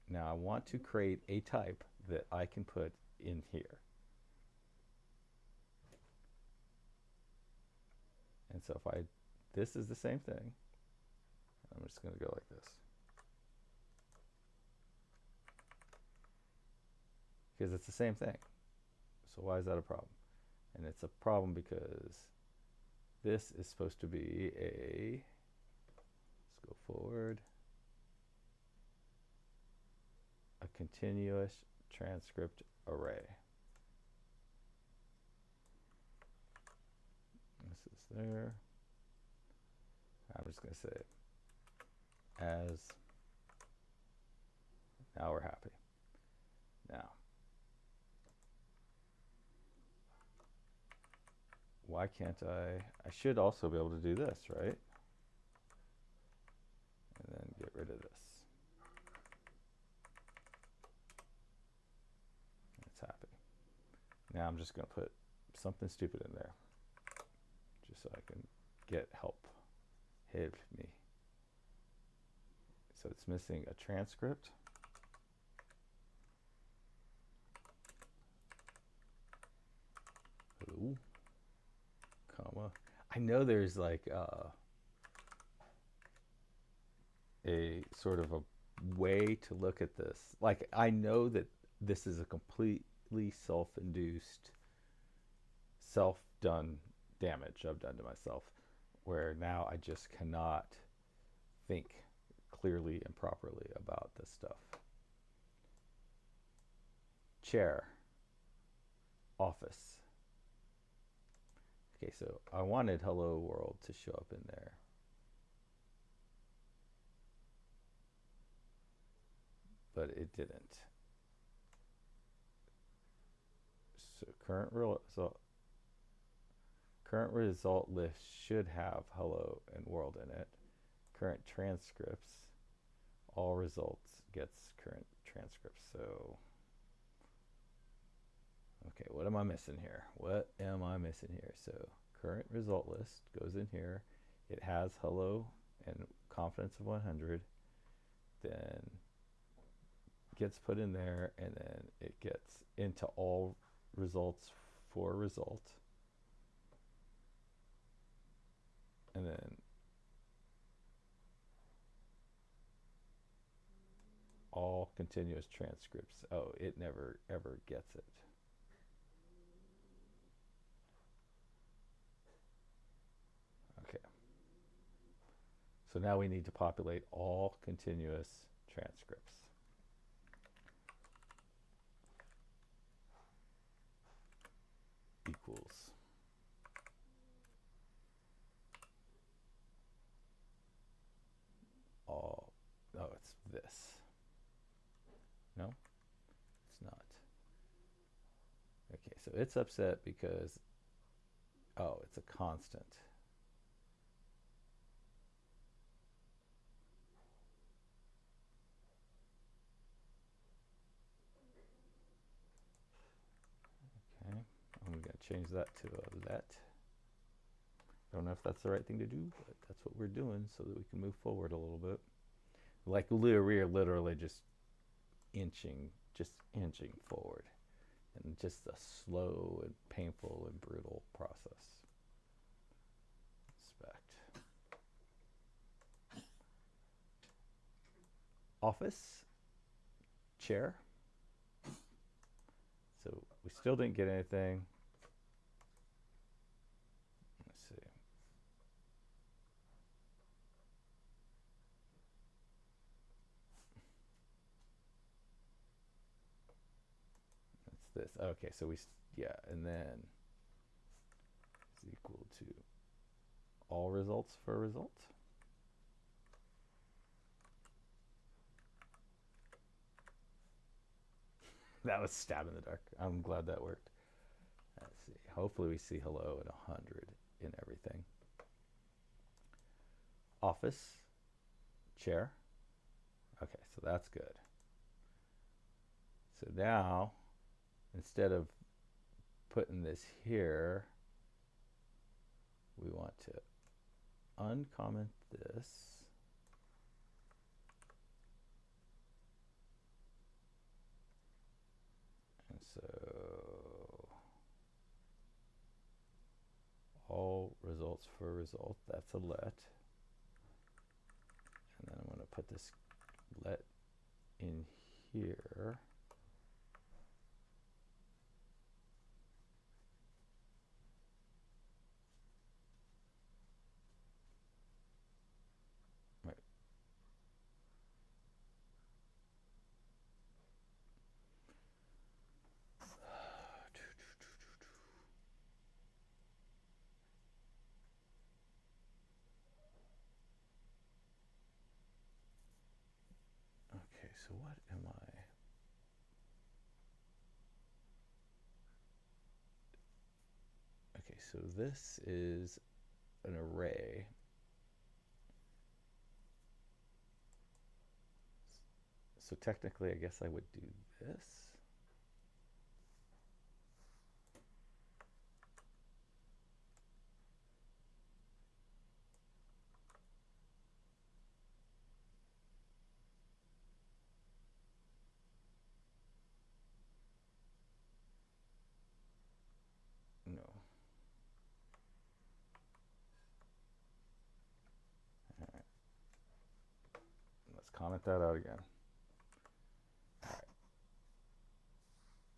Now I want to create a type that I can put in here. And so if this is the same thing. I'm just going to go like this. Because it's the same thing. So why is that a problem? And it's a problem because this is supposed to be let's go forward, a continuous transcript array. This is there. I'm just going to say as. Now we're happy. Now, why can't I should also be able to do this, right? And then get rid of this. Now I'm just going to put something stupid in there just so I can get help. Help me. So it's missing a transcript. Ooh, comma. I know there's like a sort of a way to look at this. Like I know that this is a completely self-induced, self-done damage I've done to myself, where now I just cannot think clearly and properly about this stuff. Chair, office. Okay, so I wanted hello world to show up in there. But it didn't. So current result list should have hello and world in it. Current transcripts, all results gets current transcripts. So okay, what am I missing here? What am I missing here? So current result list goes in here. It has hello and confidence of 100. Then gets put in there, and then it gets into all results for result. And then all continuous transcripts. Oh, it never ever gets it. Okay. So now we need to populate all continuous transcripts. Equals. All. Oh, it's this. No, it's not. Okay, so it's upset because, oh, it's a constant. Okay, I'm going to change that to a let. Don't know if that's the right thing to do, but that's what we're doing so that we can move forward a little bit. Like we're literally just inching forward, and just a slow and painful and brutal process. Inspect. Office, chair. So we still didn't get anything. Let's see. That's this. Okay, so yeah, and then is equal to all results for result. That was stab in the dark. I'm glad that worked. Let's see. Hopefully we see hello at 100 in everything. Office, chair. Okay, so that's good. So now, instead of putting this here, we want to uncomment this. And so all results for result, that's a let. And then I'm going to put this let in here. Right. Okay, so what am I? Okay, so this is an array. So technically, I guess I would do this. comment that out again. All right.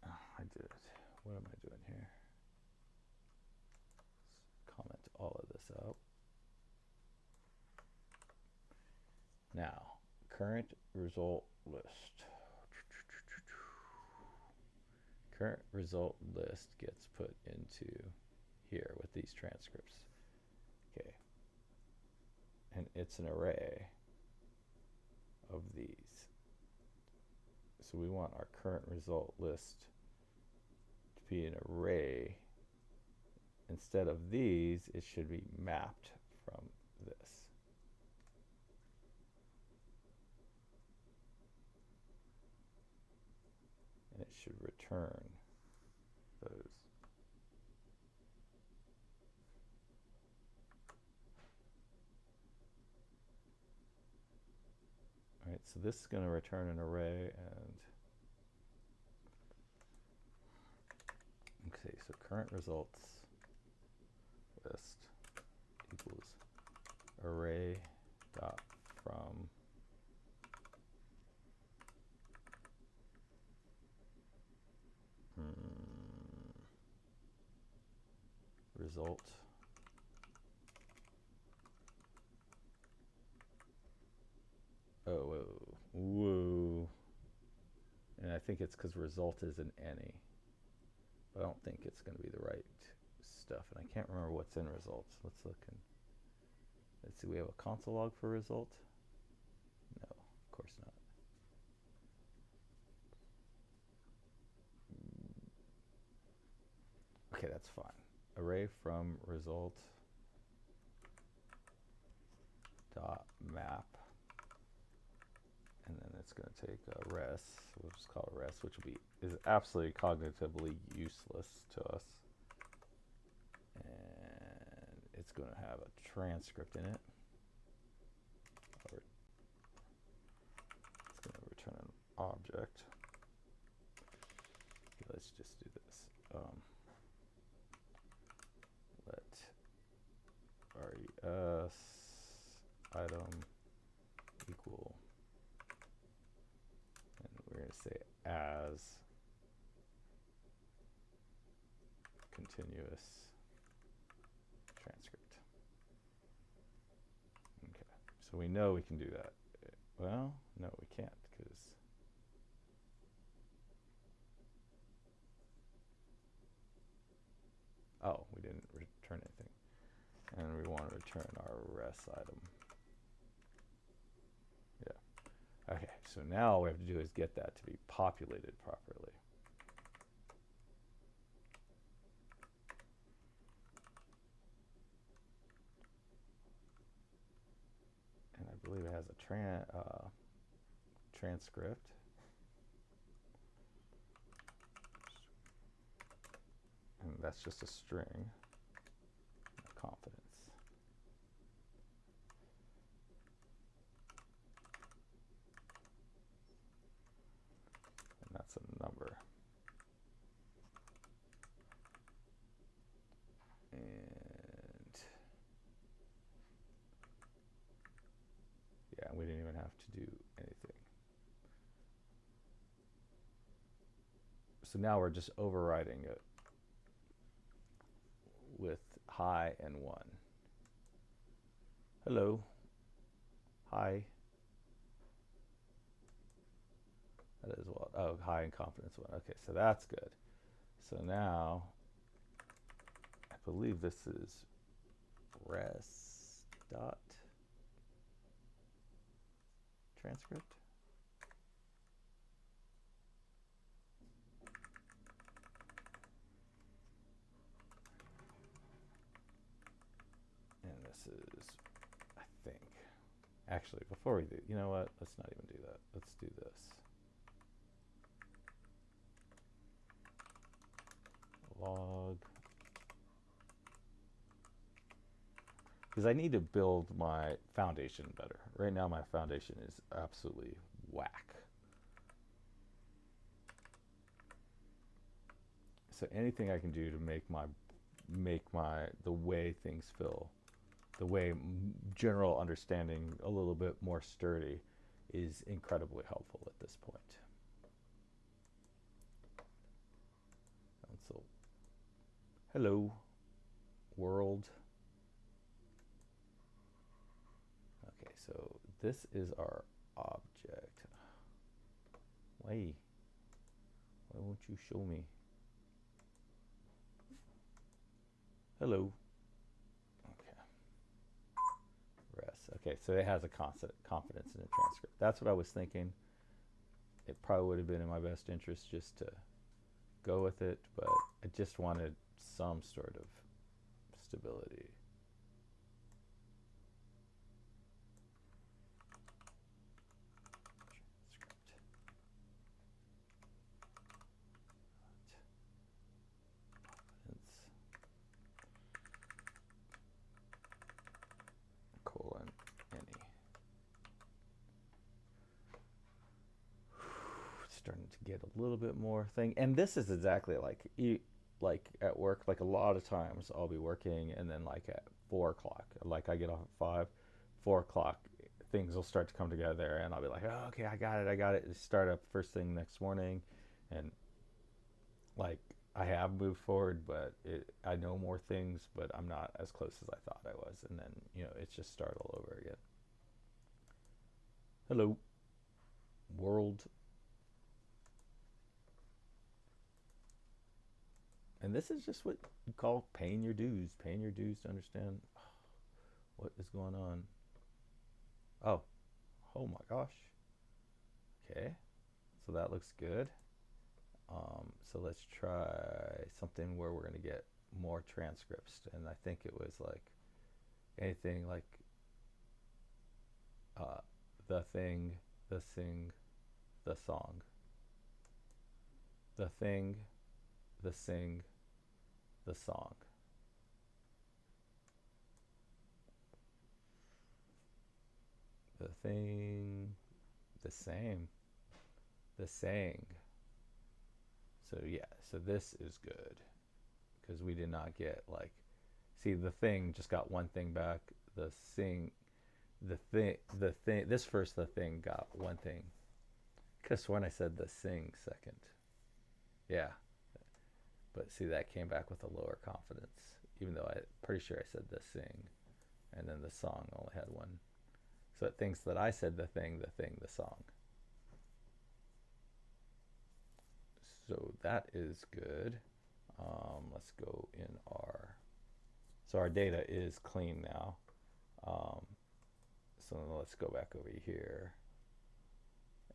Oh, I did it. What am I doing here? Let's comment all of this out. Now, current result list. Current result list gets put into here with these transcripts. Okay. And it's an array of these. So we want our current result list to be an array. Instead of these, it should be mapped from this. And it should return those. All right, so this is going to return an array, and okay, so current results list equals array dot from result whoa. And I think it's because result is an any, but I don't think it's going to be the right stuff, and I can't remember what's in results. Let's look and let's see. We have a console log for result. No, of course not. Okay, that's fine. Array from result dot map, and then it's going to take a res. We'll just call it res, which will be is absolutely cognitively useless to us, and it's going to have a transcript in it. Or it's going to return an object. Okay, let's just do this. Let res item equal, and we're going to say as continuous transcript. Okay, so we know we can do that. Well, no, we can't, because oh, we didn't return anything. And we want to return our res item. Yeah. Okay, so now all we have to do is get that to be populated properly. And I believe it has a transcript. And that's just a string of confidence. And that's a number. And yeah, we didn't even have to do anything. So now we're just overriding it with hi and 1. Hello. Hi. That is what, oh, hi and confidence 1. Okay, so that's good. So now, I believe this is res dot transcript. And this is, I think, actually, before we do, you know what? Let's not even do that. Let's do this. Log. Because I need to build my foundation better. Right now, my foundation is absolutely whack. So anything I can do to make the way things feel, the way general understanding a little bit more sturdy, is incredibly helpful at this point. So, hello, world. Okay, so this is our object. Why won't you show me? Hello. Okay. Rest. Okay, so it has a constant confidence in the transcript. That's what I was thinking. It probably would have been in my best interest just to go with it, but I just wanted some sort of stability. Colon any. Starting to get a little bit more thing, and this is exactly like at work. Like a lot of times, I'll be working, and then like at 4 o'clock, like I get off at 5, 4 o'clock, things will start to come together, and I'll be like, oh, okay, I got it. Start up first thing next morning, and like I have moved forward, but I know more things, but I'm not as close as I thought I was, and then it's just start all over again. Hello, world. And this is just what you call paying your dues to understand what is going on. Oh, oh my gosh. Okay, so that looks good. So let's try something where we're going to get more transcripts. And I think it was like anything like uh, the thing, the sing, the song. The thing, the sing, the song. The thing, the same, the saying. So yeah, so this is good because we did not get like, see, the thing just got one thing back. The sing, the thing. This first, the thing got one thing. Because when I said the sing second, yeah, but see that came back with a lower confidence, even though I'm pretty sure I said the sing, and then the song only had one. So it thinks that I said the thing, the song. So that is good. Let's go in our, so our data is clean now. So let's go back over here.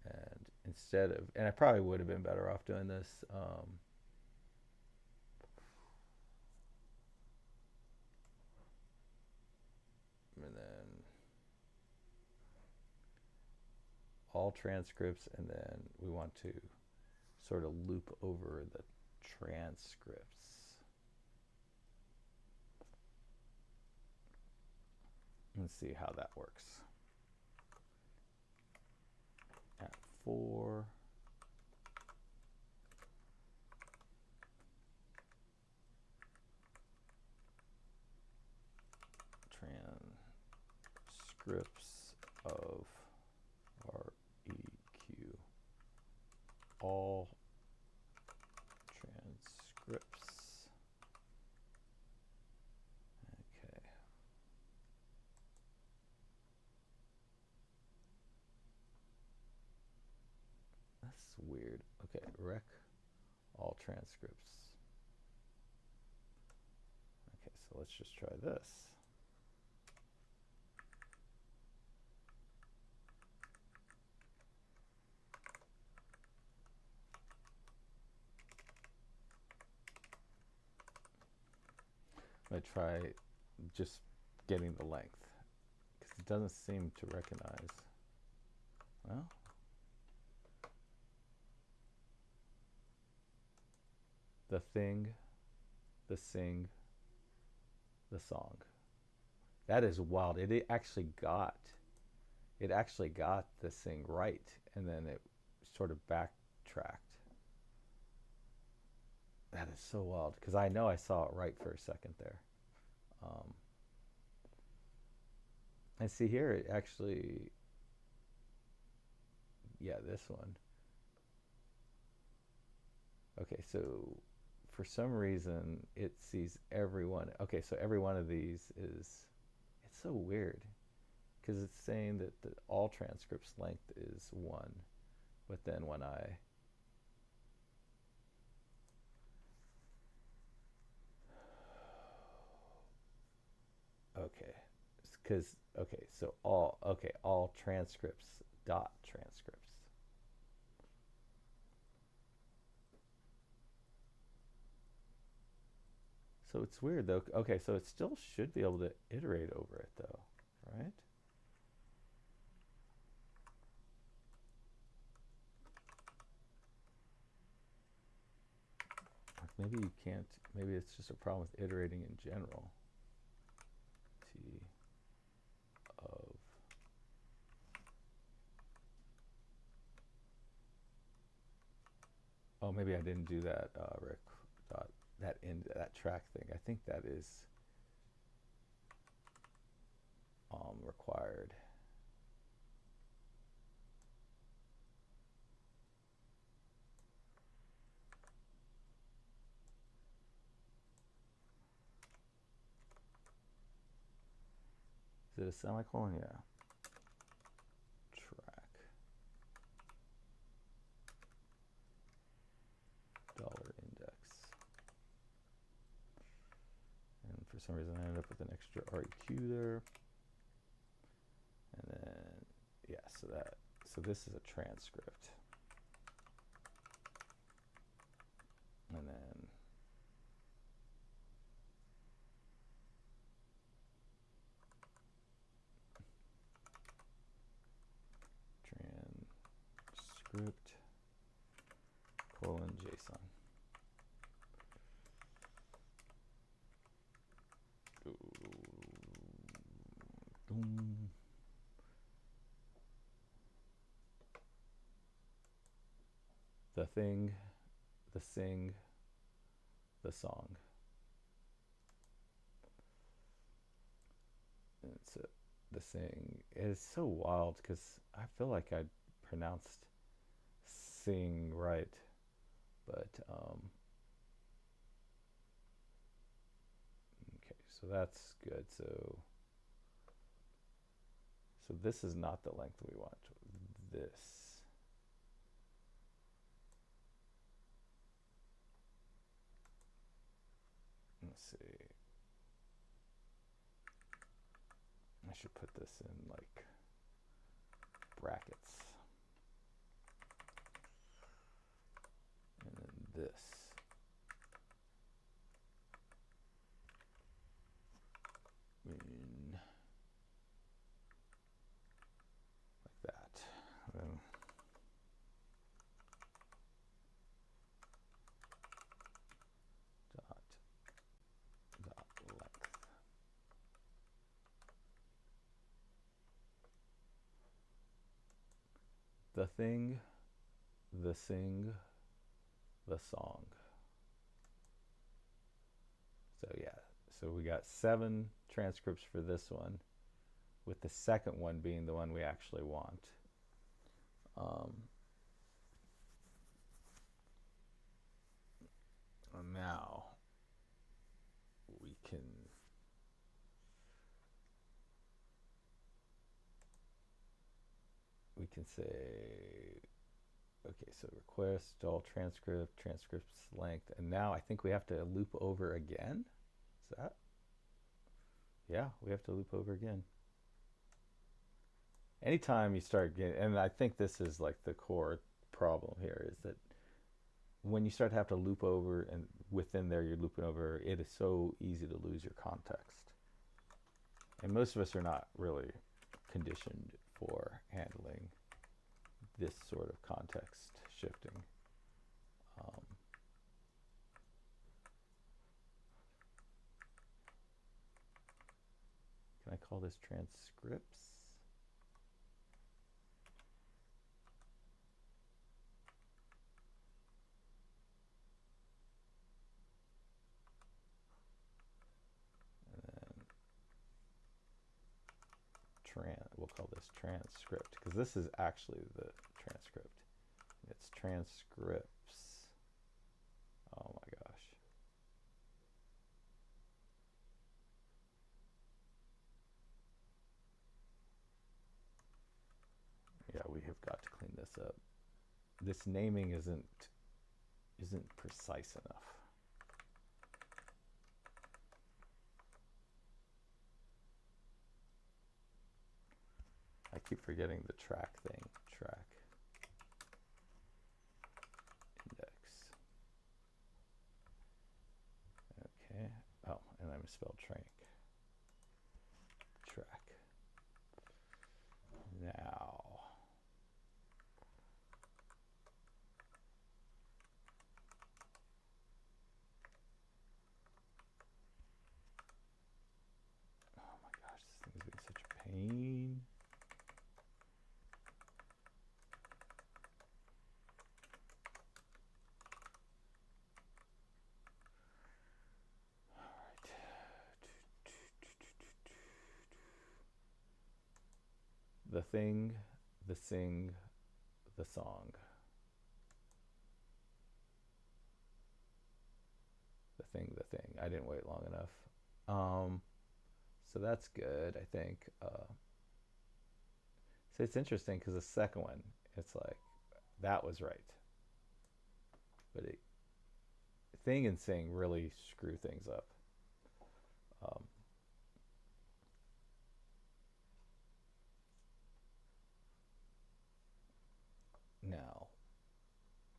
And instead of, and I probably would have been better off doing this. And then all transcripts, and then we want to sort of loop over the transcripts. Let's see how that works. At 4, transcripts of REQ. All transcripts. Okay. That's weird. Okay, rec all transcripts. Okay, so let's just try this. I'm going to try just getting the length because it doesn't seem to recognize. Well, the thing, the sing, the song. That is wild. It actually got the sing right, and then it sort of backtracked. That is so wild because I know I saw it right for a second there. And see here, it actually yeah, this one. Okay, so for some reason it sees every one. Okay, so every one of these is, it's so weird because it's saying that the all transcripts length is 1, but then when I, okay, because, okay, so all, okay, all transcripts dot transcripts. So it's weird though. Okay, so it still should be able to iterate over it though, right? Maybe you can't, maybe it's just a problem with iterating in general. T of, oh, maybe I didn't do that, Rick, dot, that in that track thing. I think that is required. Is it a semicolon? Yeah. Track dollar index. And for some reason I ended up with an extra REQ there. And then, yeah, so that, so this is a transcript. And then transcript colon JSON. The thing, the sing, the song. And so the sing is so wild because I feel like I pronounced sing right, but okay, so that's good. So this is not the length we want. This. Let's see. I should put this in like brackets. And then this. Mean like that. Then dot length. The thing, the sing, the song. So yeah, so we got 7 transcripts for this one, with the second one being the one we actually want. Now we can say, okay, so request all transcripts length, and now I think we have to loop over again. Is that? Yeah, we have to loop over again. Anytime you start getting, and I think this is like the core problem here, is that when you start to have to loop over, and within there you're looping over, it is so easy to lose your context. And most of us are not really conditioned for handling this sort of context shifting. Can I call this transcripts? We'll call this transcript, because this is actually the transcript. It's transcripts. Oh my gosh. Yeah, we have got to clean this up. This naming isn't precise enough. I keep forgetting the track thing. Track index. Okay. Oh, and I misspelled trank. Track. Now. Oh my gosh, this thing's been such a pain. The thing, the sing, the song. The thing, the thing. I didn't wait long enough. So that's good, I think. So it's interesting because the second one, it's like, that was right. But thing and sing really screw things up. Now,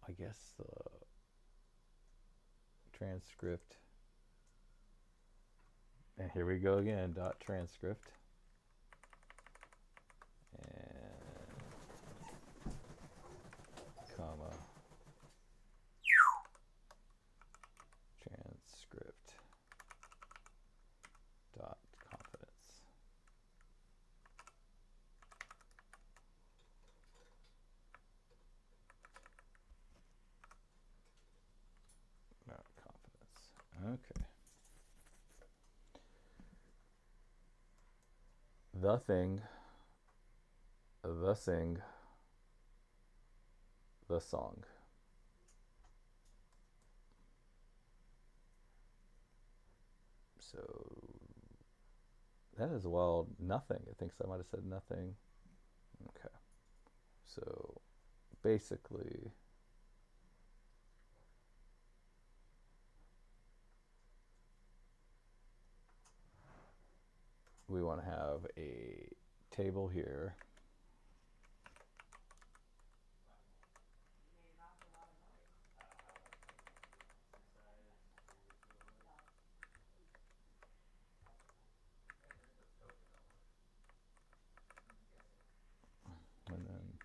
I guess the transcript, and here we go again, dot transcript, and comma, transcript, dot confidence. Not confidence. Okay. The thing, the sing, the song. So that is wild. Nothing. I think so. I might have said nothing. Okay. So basically, we want to have a table here. And then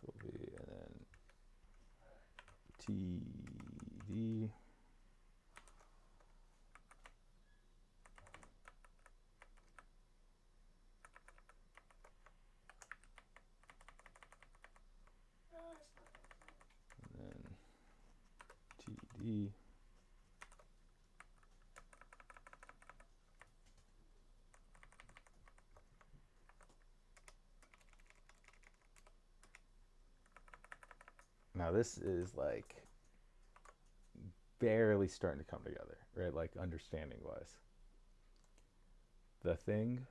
will be, and then TD. And then TD. Now this is like barely starting to come together, right? Like understanding wise. The thing,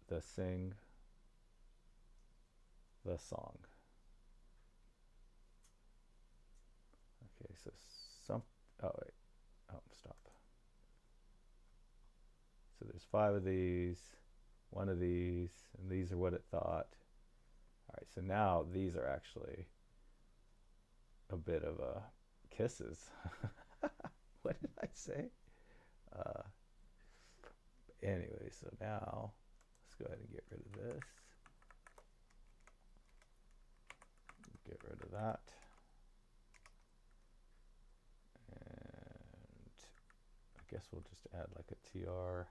the sing, the song. Okay, so oh wait, oh, stop. So there's 5 of these, 1 of these, and these are what it thought. All right, so now these are actually a bit of a kisses. What did I say? Anyway, so now let's go ahead and get rid of this. Get rid of that. And I guess we'll just add like a TR,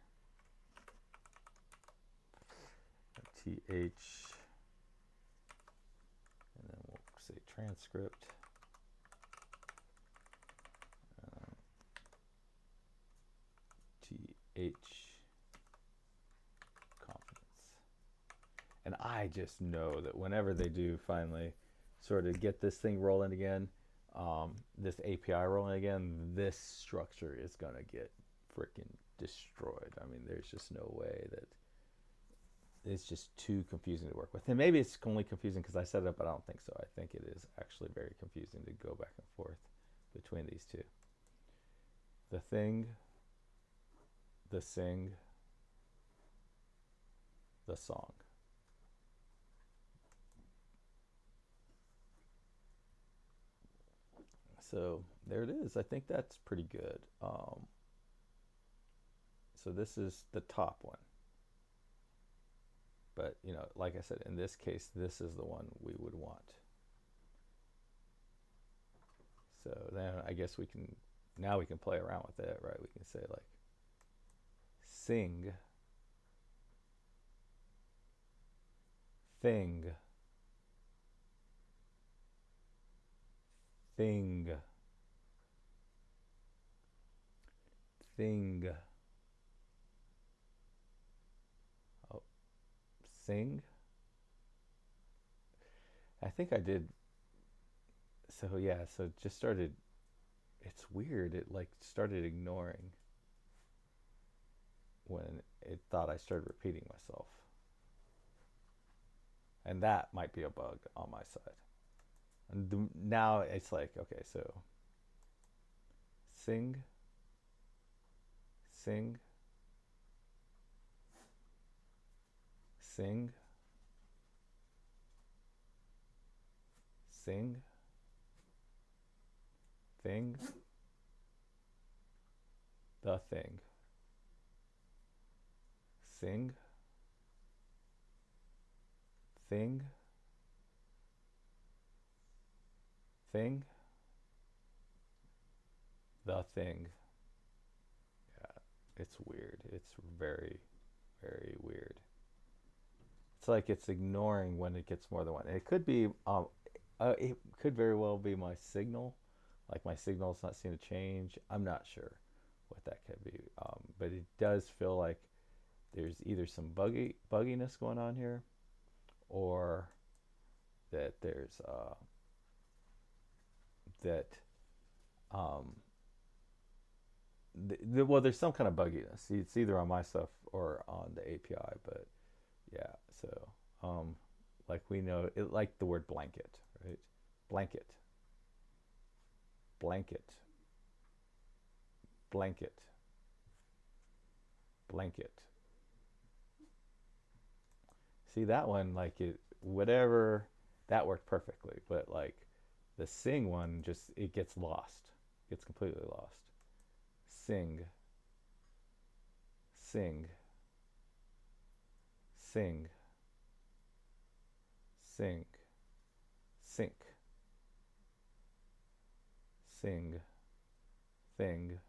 a TH, and then we'll say transcript. I just know that whenever they do finally sort of get this thing rolling again, this API rolling again, this structure is gonna get freaking destroyed. I mean, there's just no way that it's just too confusing to work with. And maybe it's only confusing because I set it up, but I don't think so. I think it is actually very confusing to go back and forth between these two. The thing, the sing, the song. So there it is. I think that's pretty good. So this is the top one. But, like I said, in this case, this is the one we would want. So then I guess now we can play around with it, right? We can say like, sing, thing, thing, thing, oh, sing. I think I did. So yeah, so it just started. It's weird. It like started ignoring when it thought I started repeating myself. And that might be a bug on my side. And now it's like, okay, so sing, sing, sing, sing, thing, the thing, sing, thing, thing, the thing. Yeah, it's weird. It's very, very weird. It's like it's ignoring when it gets more than one. It could be, it could very well be my signal. Like my signal's not seem to change. I'm not sure what that could be, but it does feel like there's either some bugginess going on here, or that there's that um, well, there's some kind of bugginess. It's either on my stuff or on the API, but yeah. So like we know it, like the word blanket, right? Blanket, blanket, blanket, blanket. See that one, like it, whatever, that worked perfectly. But like the sing one, just it gets lost, gets completely lost. Sing, sing, sing, sing, sink, sing, thing,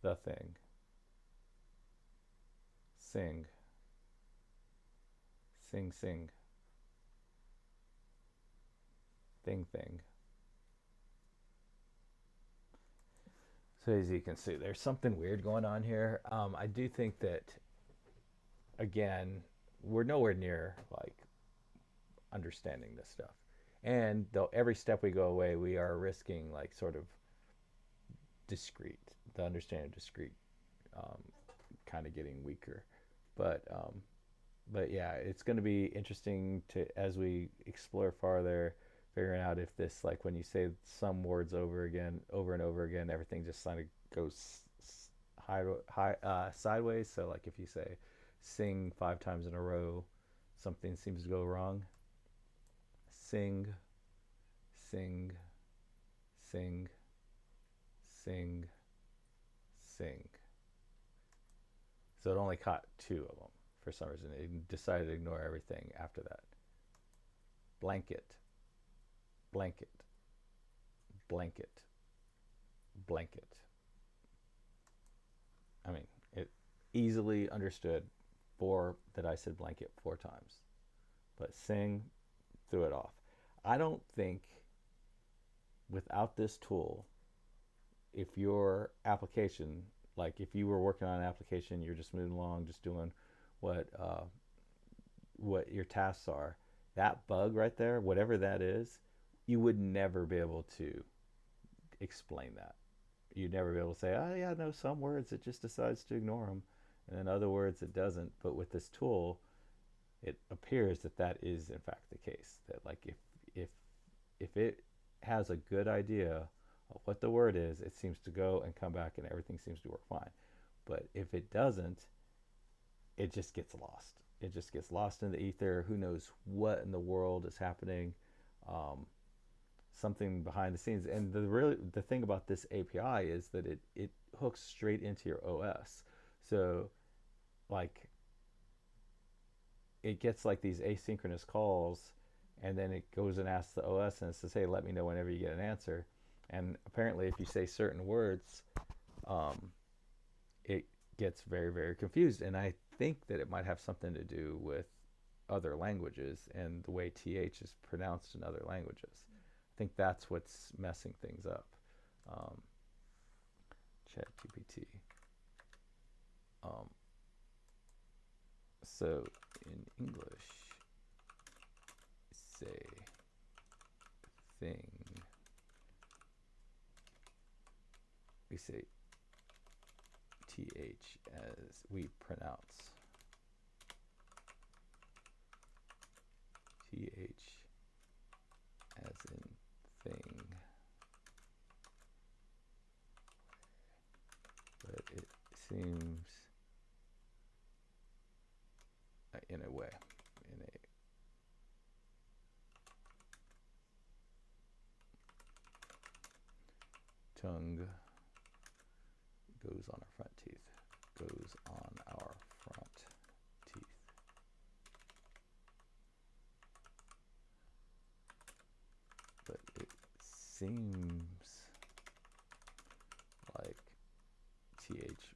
the thing, sing, sing, sing, thing, thing. So as you can see, there's something weird going on here. I do think that, again, we're nowhere near like understanding this stuff. And though every step we go away, we are risking like sort of discrete, the understanding of discrete um, kind of getting weaker. But but yeah, it's going to be interesting to as we explore farther, figuring out if this like when you say some words over again, over and over again, everything just kind of goes sideways. So like if you say sing 5 times in a row, something seems to go wrong. Sing, sing, sing, sing, sing. So it only caught 2 of them for some reason. It decided to ignore everything after that. Blanket, blanket, blanket, blanket. I mean, it easily understood that I said blanket 4 times. But sing threw it off. I don't think without this tool, if your application, like if you were working on an application, you're just moving along, just doing what what your tasks are, that bug right there, whatever that is, you would never be able to explain that. You'd never be able to say, oh, yeah, no, some words it just decides to ignore them, and then other words it doesn't. But with this tool, it appears that that is in fact the case. That like if if it has a good idea of what the word is, it seems to go and come back, and everything seems to work fine. But if it doesn't, it just gets lost. It just gets lost in the ether. Who knows what in the world is happening? Um, Something behind the scenes. And the thing about this API is that it hooks straight into your OS. So like it gets like these asynchronous calls, and then it goes and asks the OS and it says, hey, let me know whenever you get an answer. And apparently if you say certain words, um, it gets very, very confused. And I think that it might have something to do with other languages and the way TH is pronounced in other languages. I think that's what's messing things up. Um, ChatGPT. Um, so in English, say thing, we say TH as we pronounce TH as in thing, but it seems in a way, in a tongue goes on our front teeth, goes on our front teeth. But it seems like TH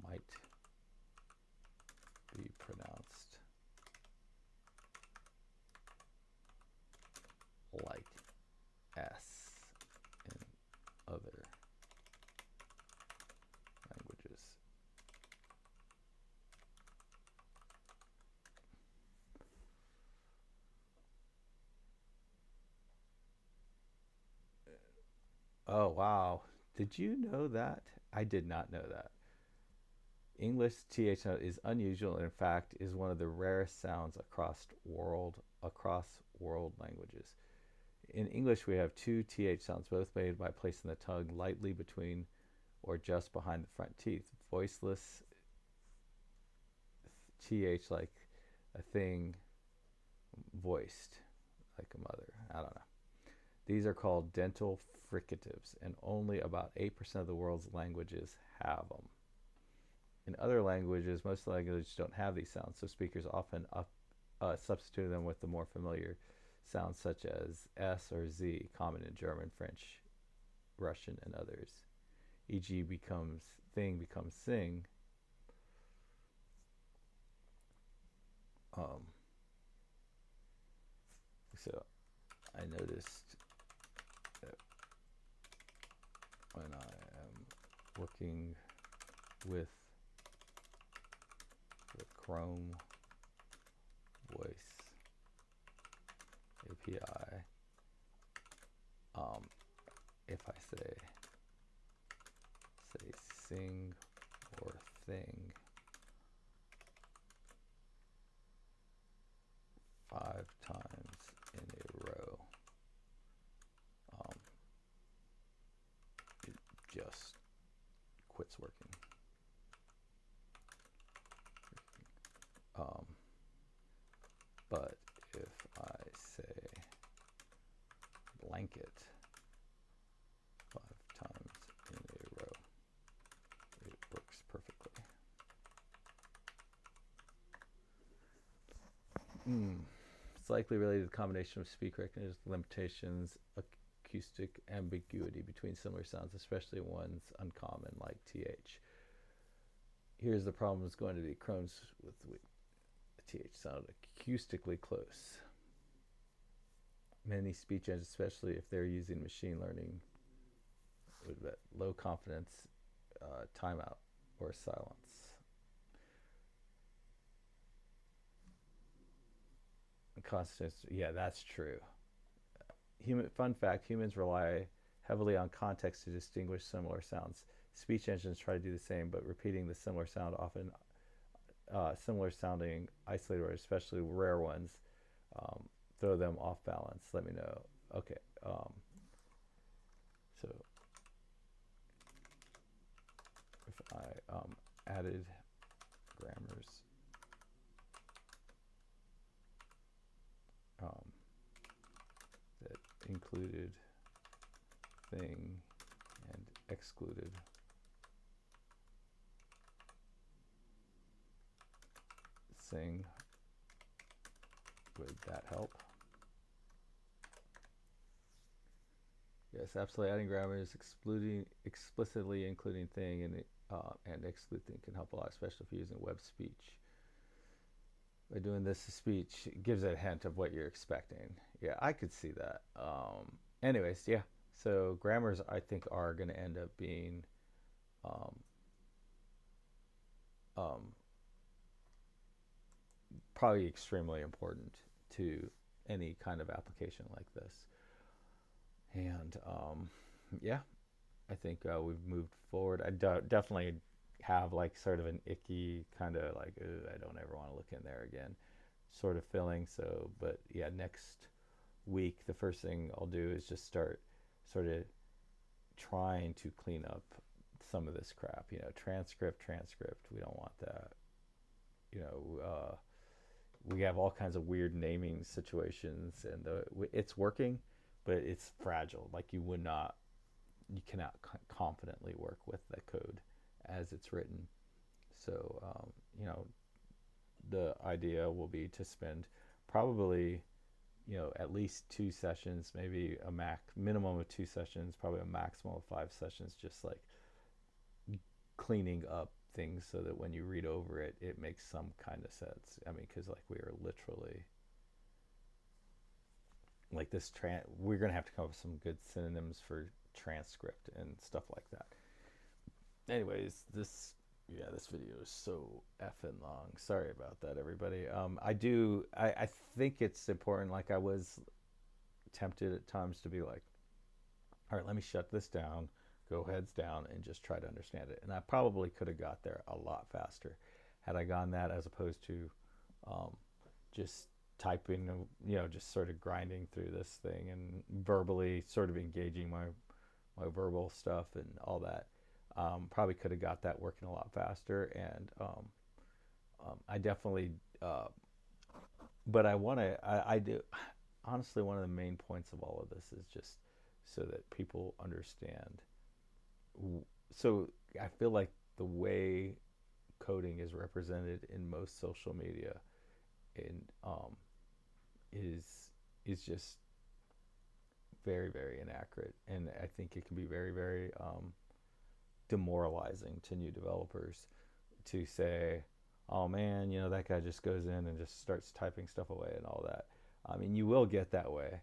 might be pronounced like S in other languages. Oh, wow. Did you know that? I did not know that. English TH is unusual and in fact is one of the rarest sounds across world languages. In English, we have two TH sounds, both made by placing the tongue lightly between or just behind the front teeth. Voiceless TH like a thing, voiced like a mother. I don't know. These are called dental fricatives, and only about 8% of the world's languages have them. In other languages, most languages don't have these sounds, so speakers often substitute them with the more familiar sounds such as S or Z, common in German, French, Russian, and others. E.g., becomes sing. Um, so I noticed that when I am working with the Chrome Voice API, if I say sing or thing 5 times in a row, it just quits working. But if I say blanket 5 times in a row, it works perfectly. It's likely related to the combination of speech recognition limitations, acoustic ambiguity between similar sounds, especially ones uncommon like TH. Here's the problem is going to be Chrome's with the TH sound acoustically close. Many speech engines, especially if they're using machine learning, would bet low confidence, timeout, or silence. Constance, yeah, that's true. Fun fact: humans rely heavily on context to distinguish similar sounds. Speech engines try to do the same, but repeating the similar sound often similar sounding isolated words, especially rare ones, um, throw them off balance. Let me know. Okay. So if I added grammars um, that included thing and excluded sing, would that help? Yes, absolutely. Adding grammars, excluding explicitly including thing and exclude thing can help a lot, especially if you're using web speech. By doing this, the speech gives a hint of what you're expecting. Yeah, I could see that. Anyways, yeah. So grammars, I think, are going to end up being um, um, probably extremely important to any kind of application like this. And yeah, I think we've moved forward. Definitely have like sort of an icky kind of like, I don't ever want to look in there again sort of feeling. So, but yeah, next week, the first thing I'll do is just start sort of trying to clean up some of this crap. Transcript. We don't want that. You know, we have all kinds of weird naming situations, and it's working, but it's fragile. Like you cannot confidently work with the code as it's written. So, the idea will be to spend probably, at least 2 sessions, maybe a minimum of 2 sessions, probably a maximum of 5 sessions, just like cleaning up things so that when you read over it, it makes some kind of sense. I mean, because like we are literally like we're gonna have to come up with some good synonyms for transcript and stuff like that. Anyways, this video is so effing long. Sorry about that, everybody. I think it's important. Like I was tempted at times to be like, all right, let me shut this down, go heads down, and just try to understand it. And I probably could have got there a lot faster had I gone that, as opposed to just typing, just sort of grinding through this thing and verbally sort of engaging my verbal stuff and all that. Probably could have got that working a lot faster, and I definitely. But I do. Honestly, one of the main points of all of this is just so that people understand. So I feel like the way coding is represented in most social media, and is just very, very inaccurate, and I think it can be very, very demoralizing to new developers to say, oh man, that guy just goes in and just starts typing stuff away and all that. I mean, you will get that way,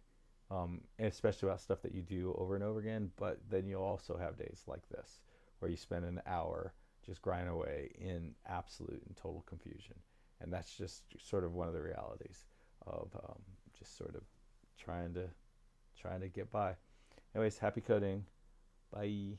especially about stuff that you do over and over again, but then you'll also have days like this where you spend an hour just grinding away in absolute and total confusion. And that's just sort of one of the realities of just sort of trying to get by. Anyways, happy coding. Bye.